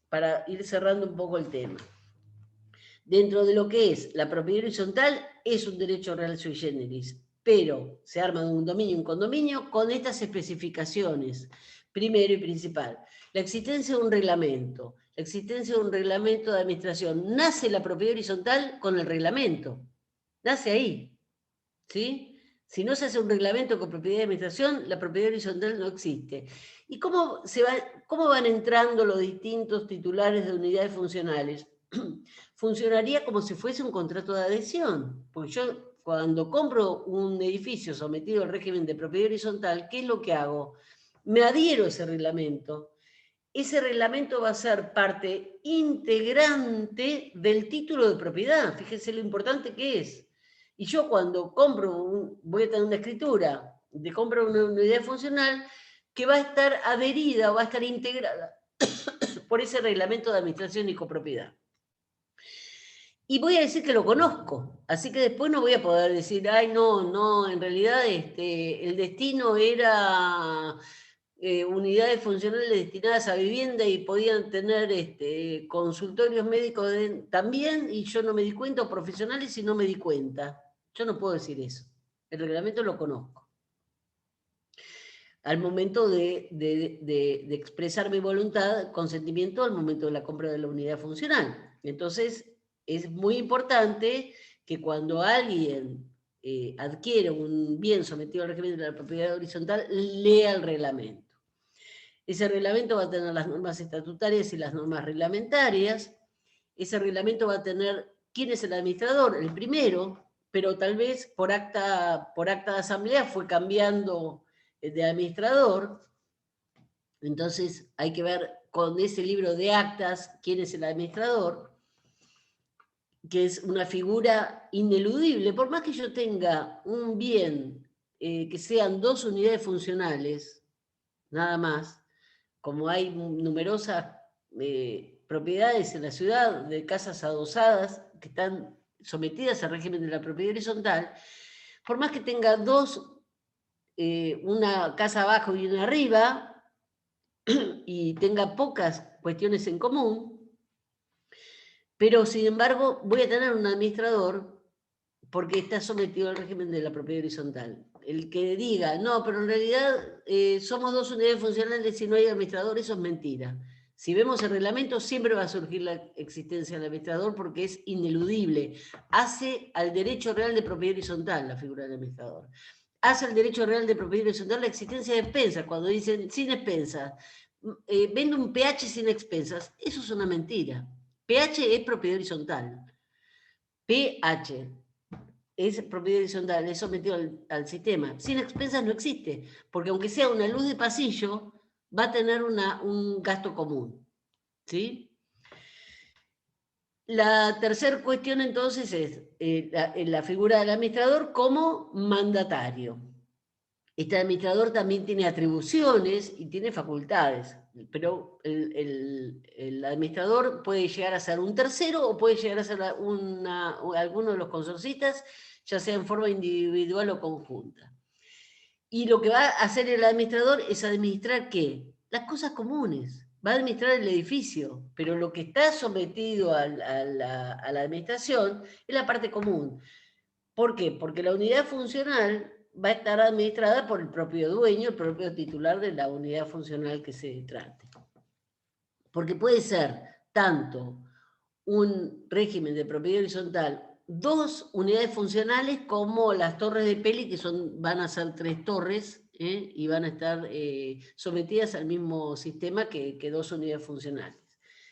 para ir cerrando un poco el tema, dentro de lo que es la propiedad horizontal, es un derecho real sui generis, pero se arma de un dominio y un condominio con estas especificaciones. Primero y principal, la existencia de un reglamento. La existencia de un reglamento de administración. Nace la propiedad horizontal con el reglamento. Nace ahí. ¿Sí? Si no se hace un reglamento con propiedad de administración, la propiedad horizontal no existe. ¿Y cómo van entrando los distintos titulares de unidades funcionales? Funcionaría como si fuese un contrato de adhesión. Porque yo, cuando compro un edificio sometido al régimen de propiedad horizontal, ¿qué es lo que hago? Me adhiero a ese reglamento. Ese reglamento va a ser parte integrante del título de propiedad. Fíjense lo importante que es. Y yo cuando voy a tener una escritura de compra de una unidad funcional que va a estar adherida o va a estar integrada por ese reglamento de administración y copropiedad. Y voy a decir que lo conozco, así que después no voy a poder decir, ay, no, en realidad el destino era unidades funcionales destinadas a vivienda y podían tener consultorios médicos también, y yo no me di cuenta, o profesionales y no me di cuenta. Yo no puedo decir eso. El reglamento lo conozco. Al momento de expresar mi voluntad, consentimiento al momento de la compra de la unidad funcional. Entonces, es muy importante que cuando alguien adquiere un bien sometido al régimen de la propiedad horizontal, lea el reglamento. Ese reglamento va a tener las normas estatutarias y las normas reglamentarias. Ese reglamento va a tener quién es el administrador, el primero, pero tal vez por acta de asamblea fue cambiando de administrador. Entonces hay que ver con ese libro de actas quién es el administrador, que es una figura ineludible. Por más que yo tenga un bien que sean 2 unidades funcionales, nada más, como hay numerosas propiedades en la ciudad de casas adosadas que están sometidas al régimen de la propiedad horizontal, por más que tenga 2, una casa abajo y una arriba, y tenga pocas cuestiones en común, pero sin embargo voy a tener un administrador porque está sometido al régimen de la propiedad horizontal. El que diga, no, pero en realidad somos 2 unidades funcionales y no hay administrador, eso es mentira. Si vemos el reglamento, siempre va a surgir la existencia del administrador porque es ineludible. Hace al derecho real de propiedad horizontal la figura del administrador. Hace al derecho real de propiedad horizontal la existencia de expensas. Cuando dicen sin expensas, vende un PH sin expensas, eso es una mentira. PH es propiedad horizontal. PH. es propiedad horizontal, es sometido al sistema. Sin expensas no existe, porque aunque sea una luz de pasillo, va a tener un gasto común, ¿sí? La tercera cuestión entonces es la figura del administrador como mandatario. Este administrador también tiene atribuciones y tiene facultades, pero el administrador puede llegar a ser un tercero o puede llegar a ser alguno de los consorcistas, ya sea en forma individual o conjunta. Y lo que va a hacer el administrador es administrar ¿qué? Las cosas comunes. Va a administrar el edificio, pero lo que está sometido a la administración es la parte común. ¿Por qué? Porque la unidad funcional va a estar administrada por el propio dueño, el propio titular de la unidad funcional que se trate. Porque puede ser tanto un régimen de propiedad horizontal, 2 unidades funcionales, como las torres de Peli, que van a ser 3 torres, y van a estar sometidas al mismo sistema que 2 unidades funcionales.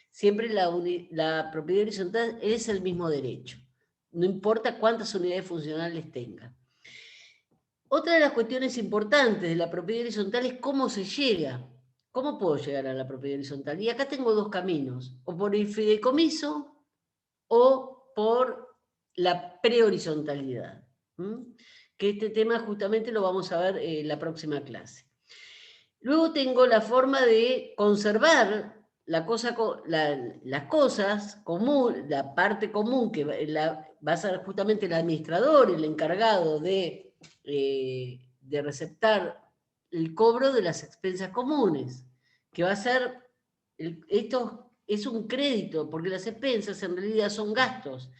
Siempre la propiedad horizontal es el mismo derecho, no importa cuántas unidades funcionales tenga. Otra de las cuestiones importantes de la propiedad horizontal es cómo se llega. ¿Cómo puedo llegar a la propiedad horizontal? Y acá tengo 2 caminos, o por el fideicomiso o por la prehorizontalidad. Que este tema justamente lo vamos a ver en la próxima clase. Luego tengo la forma de conservar las cosas común, la parte común, que va a ser justamente el administrador, el encargado de receptar el cobro de las expensas comunes, que va a ser, esto es un crédito, porque las expensas en realidad son gastos.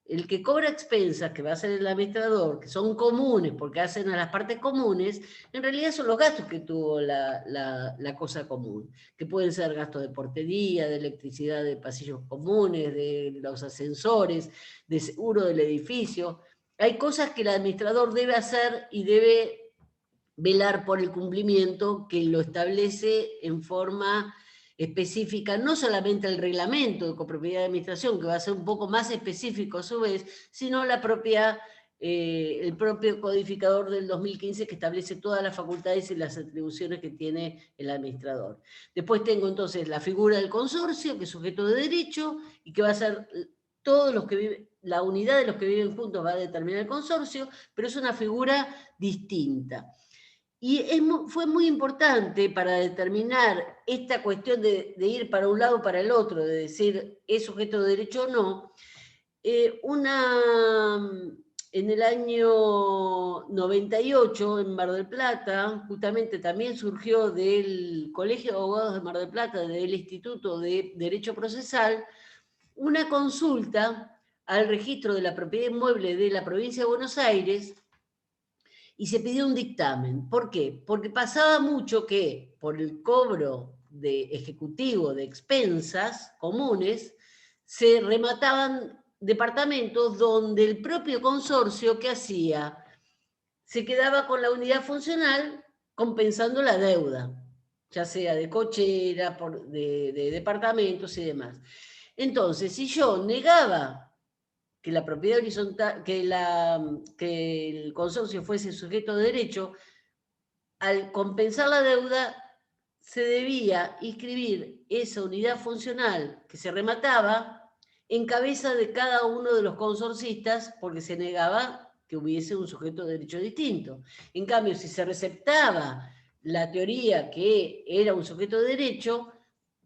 El que cobra expensas, que va a ser el administrador, que son comunes porque hacen a las partes comunes, en realidad son los gastos que tuvo la cosa común, que pueden ser gastos de portería, de electricidad de pasillos comunes, de los ascensores, de seguro del edificio. Hay cosas que el administrador debe hacer y debe velar por el cumplimiento, que lo establece en forma específica, no solamente el reglamento de copropiedad de administración, que va a ser un poco más específico a su vez, sino el propio codificador del 2015, que establece todas las facultades y las atribuciones que tiene el administrador. Después tengo entonces la figura del consorcio, que es sujeto de derecho, y que va a ser todos los que viven, la unidad de los que viven juntos va a determinar el consorcio, pero es una figura distinta. Y fue muy importante para determinar esta cuestión de ir para un lado o para el otro, de decir es sujeto de derecho o no. En el año 98, en Mar del Plata, justamente también surgió del Colegio de Abogados de Mar del Plata, del Instituto de Derecho Procesal, una consulta al registro de la propiedad inmueble de la provincia de Buenos Aires, y se pidió un dictamen. ¿Por qué? Porque pasaba mucho que por el cobro ejecutivo de expensas comunes se remataban departamentos donde el propio consorcio, ¿qué hacía? Se quedaba con la unidad funcional compensando la deuda, ya sea de cochera, de departamentos y demás. Entonces, si yo negaba que la propiedad horizontal, que el consorcio fuese sujeto de derecho, al compensar la deuda se debía inscribir esa unidad funcional que se remataba en cabeza de cada uno de los consorcistas, porque se negaba que hubiese un sujeto de derecho distinto. En cambio, si se receptaba la teoría que era un sujeto de derecho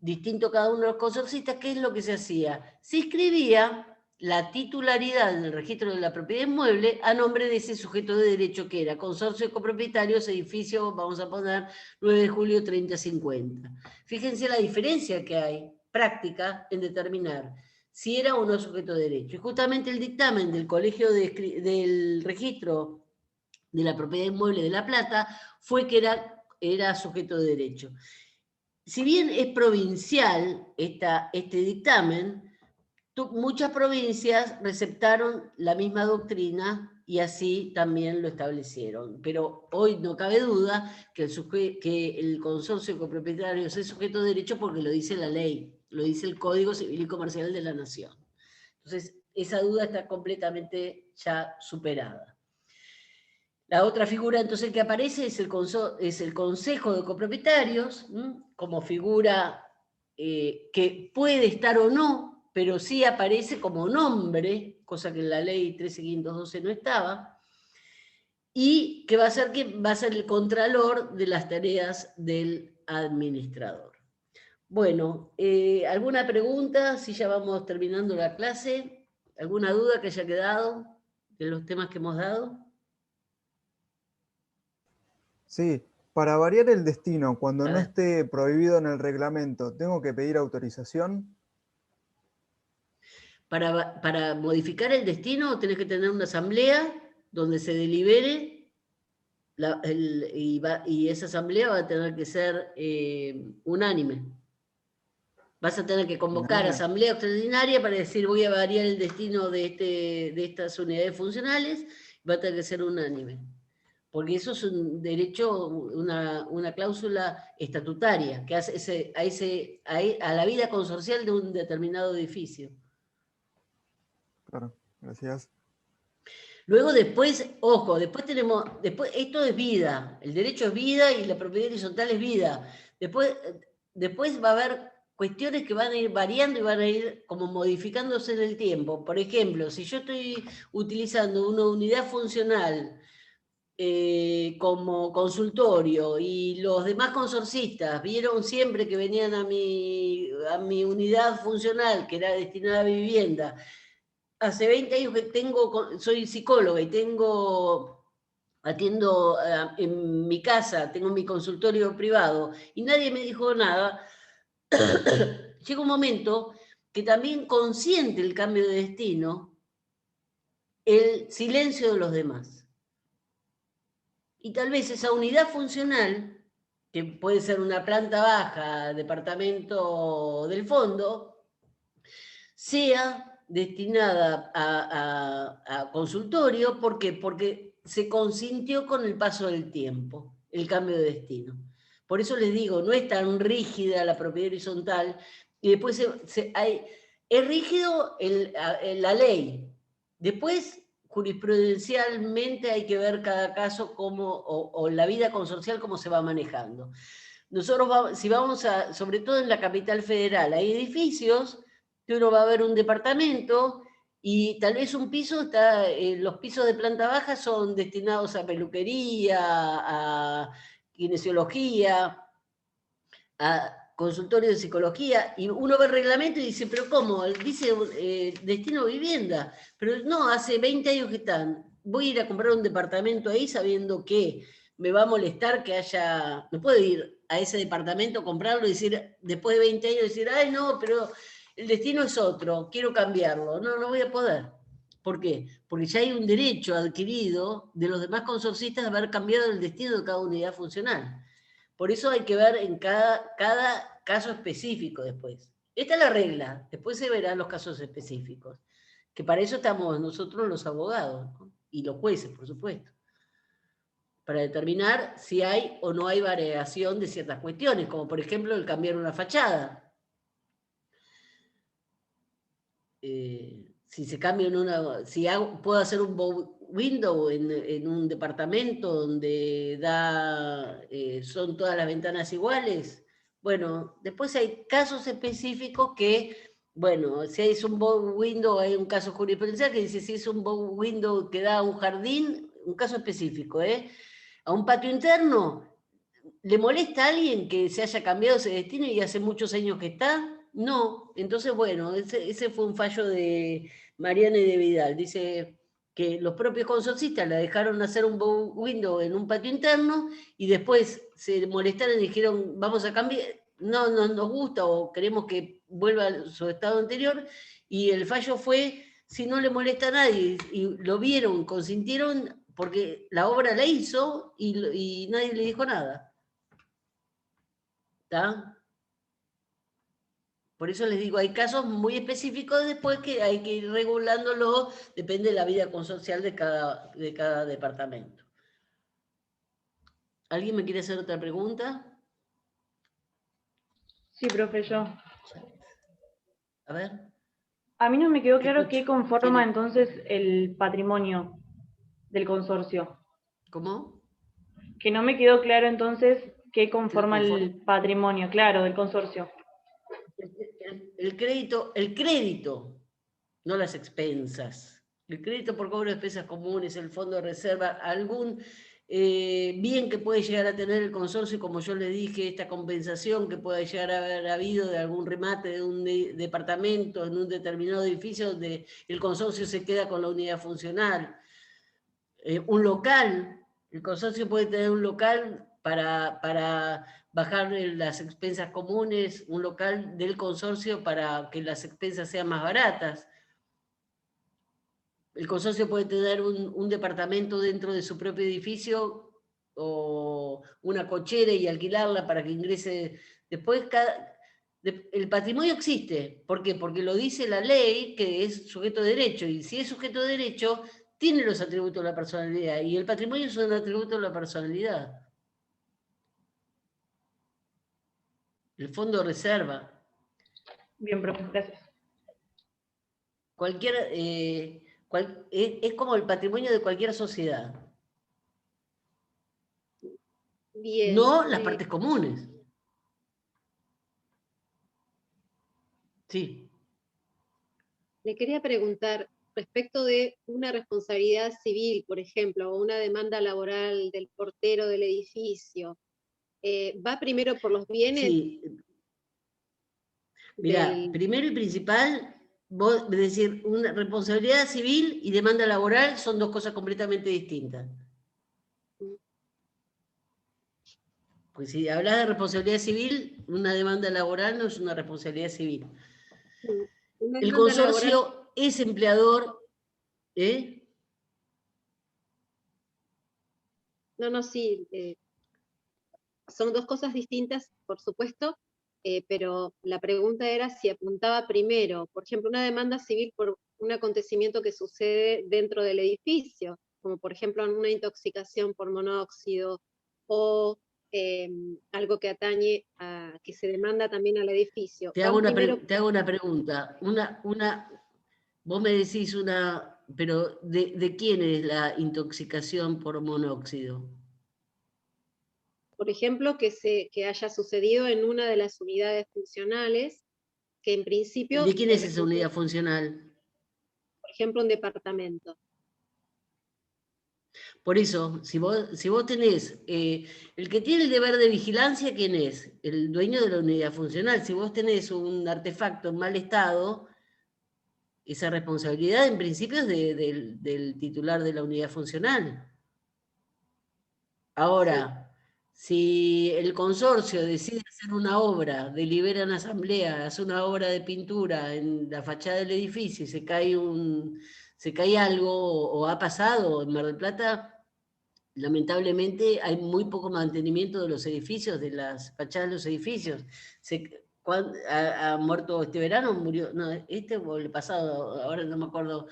distinto cada uno de los consorcistas, ¿qué es lo que se hacía? Se inscribía la titularidad en el registro de la propiedad inmueble a nombre de ese sujeto de derecho, que era consorcio de copropietarios, edificio, vamos a poner 9 de julio 3050. Fíjense la diferencia que hay práctica en determinar si era o no sujeto de derecho. Y justamente el dictamen del Colegio del Registro de la Propiedad Inmueble de La Plata fue que era sujeto de derecho. Si bien es provincial este dictamen, muchas provincias receptaron la misma doctrina y así también lo establecieron. Pero hoy no cabe duda que el consorcio de copropietarios es sujeto de derecho porque lo dice la ley, lo dice el Código Civil y Comercial de la Nación. Entonces, esa duda está completamente ya superada. La otra figura entonces que aparece es el Consejo de Copropietarios, como figura que puede estar o no, pero sí aparece como nombre, cosa que en la ley 13.512 no estaba, y que va a ser el contralor de las tareas del administrador. Bueno, ¿alguna pregunta? Si ya vamos terminando la clase, ¿alguna duda que haya quedado de los temas que hemos dado? Sí, para variar el destino, cuando A no ver. esté prohibido en el reglamento, ¿tengo que pedir autorización? Para modificar el destino tenés que tener una asamblea donde se delibere y esa asamblea va a tener que ser unánime. Vas a tener que convocar Unánime. asamblea extraordinaria para decir voy a variar el destino de estas unidades funcionales, va a tener que ser unánime. Porque eso es un derecho, una cláusula estatutaria que hace a la vida consorcial de un determinado edificio. Claro, gracias. Luego después, ojo, después esto es vida, el derecho es vida y la propiedad horizontal es vida. Después va a haber cuestiones que van a ir variando y van a ir como modificándose en el tiempo. Por ejemplo, si yo estoy utilizando una unidad funcional como consultorio y los demás consorcistas vieron siempre que venían a mi unidad funcional que era destinada a vivienda, hace 20 años que soy psicóloga y atiendo en mi casa, tengo mi consultorio privado y nadie me dijo nada, llega un momento que también consiente el cambio de destino el silencio de los demás. Y tal vez esa unidad funcional, que puede ser una planta baja, departamento del fondo, sea destinada a consultorio. ¿Por qué? Porque se consintió con el paso del tiempo, el cambio de destino. Por eso les digo, no es tan rígida la propiedad horizontal, y después es rígido la ley. Después, jurisprudencialmente hay que ver cada caso o la vida consorcial cómo se va manejando. Nosotros si vamos sobre todo en la capital federal, hay edificios que uno va a ver un departamento y tal vez un piso los pisos de planta baja son destinados a peluquería, a kinesiología, a consultorio de psicología, y uno ve el reglamento y dice, pero ¿cómo? Dice destino vivienda, pero no, hace 20 años que están. Voy a ir a comprar un departamento ahí sabiendo que me va a molestar que haya, no puedo ir a ese departamento, comprarlo y decir, después de 20 años, decir, ay no, pero el destino es otro, quiero cambiarlo. No, no voy a poder. ¿Por qué? Porque ya hay un derecho adquirido de los demás consorcistas de haber cambiado el destino de cada unidad funcional. Por eso hay que ver en cada caso específico después. Esta es la regla, después se verán los casos específicos, que para eso estamos nosotros los abogados, ¿no? Y los jueces, por supuesto, para determinar si hay o no hay variación de ciertas cuestiones, como por ejemplo el cambiar una fachada. Si se cambia puedo hacer un bow window en un departamento donde son todas las ventanas iguales. Bueno, después hay casos específicos que, bueno, si es un bow window, hay un caso jurisprudencial que dice si es un bow window que da a un jardín, un caso específico, a un patio interno, ¿le molesta a alguien que se haya cambiado ese destino y hace muchos años que está? No. Entonces, bueno, ese fue un fallo de Mariana y de Vidal. Dice que los propios consorcistas la dejaron hacer un bow window en un patio interno y después se molestaron y dijeron, vamos a cambiar, no nos gusta o queremos que vuelva a su estado anterior, y el fallo fue, si no le molesta a nadie, y lo vieron, consintieron, porque la obra la hizo y nadie le dijo nada. ¿Está? Por eso les digo, hay casos muy específicos después que hay que ir regulándolo, depende de la vida consorcial de cada departamento. ¿Alguien me quiere hacer otra pregunta? Sí, profe, yo. A ver. A mí no me quedó Te claro escucho. qué conforma ¿Quién? entonces el patrimonio del consorcio. ¿Cómo? Que no me quedó claro entonces qué ¿Qué lo conforma conforma? el patrimonio, claro, del consorcio. El crédito, no las expensas. El crédito por cobro de expensas comunes, el fondo de reserva, algún bien que puede llegar a tener el consorcio, como yo le dije, esta compensación que puede llegar a haber habido de algún remate de un departamento en un determinado edificio donde el consorcio se queda con la unidad funcional. Un local, el consorcio puede tener un local para bajar las expensas comunes, un local del consorcio para que las expensas sean más baratas. El consorcio puede tener un departamento dentro de su propio edificio o una cochera y alquilarla para que ingrese. Después, el patrimonio existe. ¿Por qué? Porque lo dice la ley, que es sujeto de derecho. Y si es sujeto de derecho, tiene los atributos de la personalidad. Y el patrimonio es un atributo de la personalidad. El fondo de reserva. Bien, profe, gracias. Es como el patrimonio de cualquier sociedad. Bien. No las partes comunes. Sí. Le quería preguntar respecto de una responsabilidad civil, por ejemplo, o una demanda laboral del portero del edificio. ¿Va primero por los bienes? Sí. Mirá, primero y principal, vos decir, una responsabilidad civil y demanda laboral son dos cosas completamente distintas. Pues si hablas de responsabilidad civil, una demanda laboral no es una responsabilidad civil. El consorcio laboral es empleador, ¿eh? No, sí. Son dos cosas distintas, por supuesto, pero la pregunta era si apuntaba primero, por ejemplo, una demanda civil por un acontecimiento que sucede dentro del edificio, como por ejemplo una intoxicación por monóxido, o algo que atañe a que se demanda también al edificio. Te hago una pregunta. Vos me decís pero ¿de quién es la intoxicación por monóxido? Por ejemplo, que haya sucedido en una de las unidades funcionales, que en principio... ¿De quién es esa unidad funcional? Por ejemplo, un departamento. Por eso, si vos tenés, el que tiene el deber de vigilancia, ¿quién es? El dueño de la unidad funcional. Si vos tenés un artefacto en mal estado, esa responsabilidad en principio es del titular de la unidad funcional. Ahora, si el consorcio decide hacer una obra, delibera en asamblea, hace una obra de pintura en la fachada del edificio y se cae algo o ha pasado en Mar del Plata, lamentablemente hay muy poco mantenimiento de los edificios, de las fachadas de los edificios. Ha muerto este verano, murió, no, este o el pasado, ahora no me acuerdo,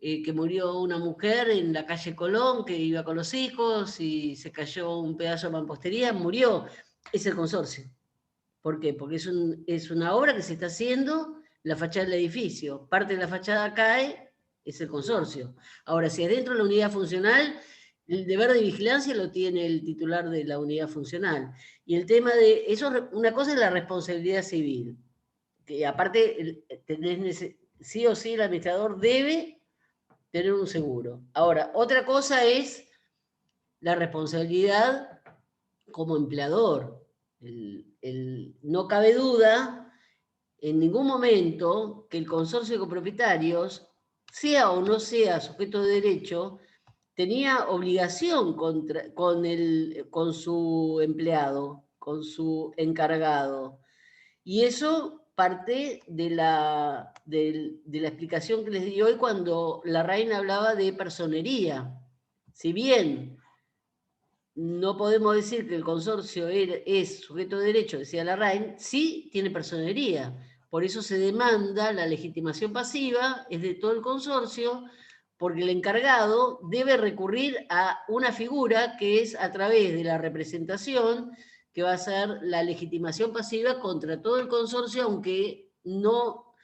que murió una mujer en la calle Colón, que iba con los hijos y se cayó un pedazo de mampostería, murió. Es el consorcio. ¿Por qué? Porque es una obra que se está haciendo, la fachada del edificio. Parte de la fachada cae, es el consorcio. Ahora, si adentro de la unidad funcional, el deber de vigilancia lo tiene el titular de la unidad funcional. Y el tema de, una cosa es la responsabilidad civil, que aparte sí o sí el administrador debe tener un seguro. Ahora, otra cosa es la responsabilidad como empleador. No cabe duda en ningún momento que el consorcio de copropietarios, sea o no sea sujeto de derecho, tenía obligación con su empleado, con su encargado. Y eso parte de la explicación que les di hoy cuando la reina hablaba de personería. Si bien no podemos decir que el consorcio es sujeto de derecho, decía la RAIN, sí tiene personería. Por eso se demanda la legitimación pasiva, es de todo el consorcio, porque el encargado debe recurrir a una figura que es a través de la representación, que va a ser la legitimación pasiva contra todo el consorcio, aunque no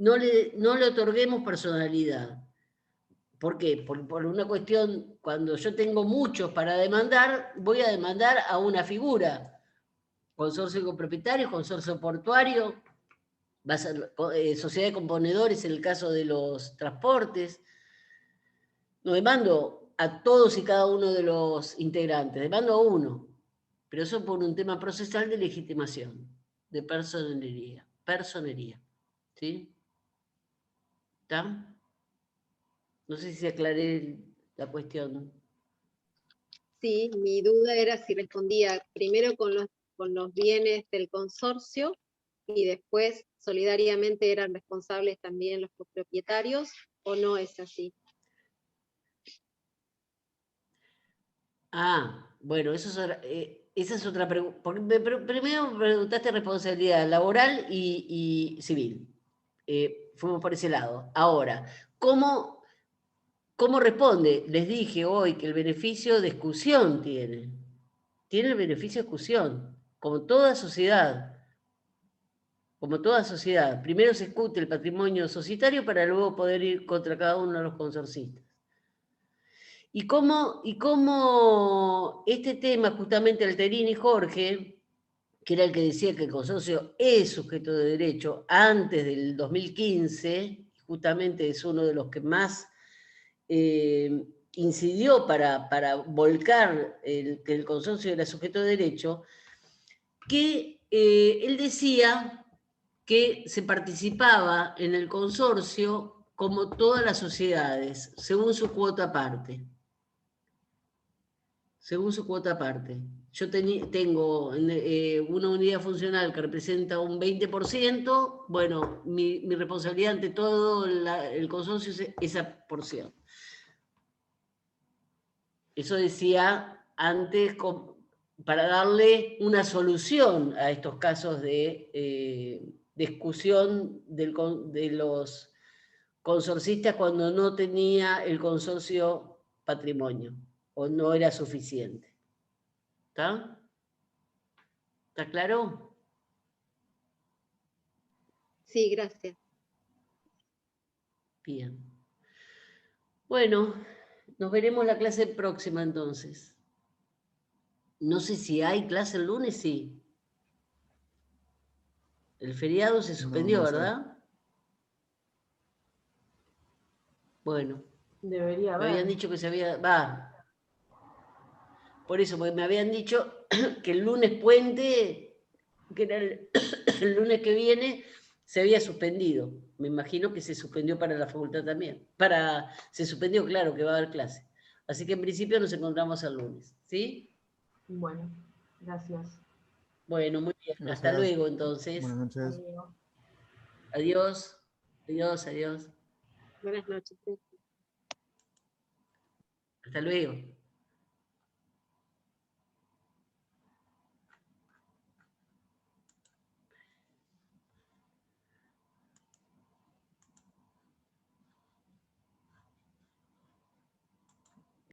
no le otorguemos personalidad. ¿Por qué? Por una cuestión, cuando yo tengo muchos para demandar, voy a demandar a una figura. Consorcio copropietario, consorcio portuario, va a ser sociedad de componedores en el caso de los transportes. No demando a todos y cada uno de los integrantes, demando a uno. Pero eso por un tema procesal de legitimación, de personería. ¿Sí? ¿Está? No sé si aclaré la cuestión. Sí, mi duda era si respondía primero con los bienes del consorcio y después solidariamente eran responsables también los copropietarios, ¿o no es así? Bueno, esa es otra pregunta. Primero me preguntaste responsabilidad laboral y civil. Fuimos por ese lado. Ahora, ¿cómo responde? Les dije hoy que el beneficio de exclusión tiene. Tiene el beneficio de exclusión, como toda sociedad. Como toda sociedad. Primero se discute el patrimonio societario para luego poder ir contra cada uno de los consorcistas. Y cómo este tema, justamente Alterini y Jorge, que era el que decía que el consorcio es sujeto de derecho antes del 2015, justamente es uno de los que más incidió para volcar que el consorcio era sujeto de derecho, que él decía que se participaba en el consorcio como todas las sociedades, según su cuota parte. Según su cuota parte. Yo tengo una unidad funcional que representa un 20%, bueno, mi responsabilidad ante todo el consorcio es esa porción. Eso decía antes para darle una solución a estos casos de discusión de los consorcistas cuando no tenía el consorcio patrimonio o no era suficiente. ¿Está? ¿Está claro? Sí, gracias. Bien. Bueno, nos veremos la clase próxima entonces. No sé si hay clase el lunes, sí. El feriado se suspendió, no sé. ¿verdad? Bueno. Debería Me haber. habían dicho que se había... Por eso, porque me habían dicho que el lunes puente, que era el lunes que viene, se había suspendido. Me imagino que se suspendió para la facultad también. Se suspendió, claro, que va a haber clase. Así que en principio nos encontramos el lunes, ¿sí? Bueno, gracias. Bueno, muy bien. Gracias. Hasta luego, entonces. Buenas noches. Adiós. Adiós, adiós. Buenas noches. Hasta luego.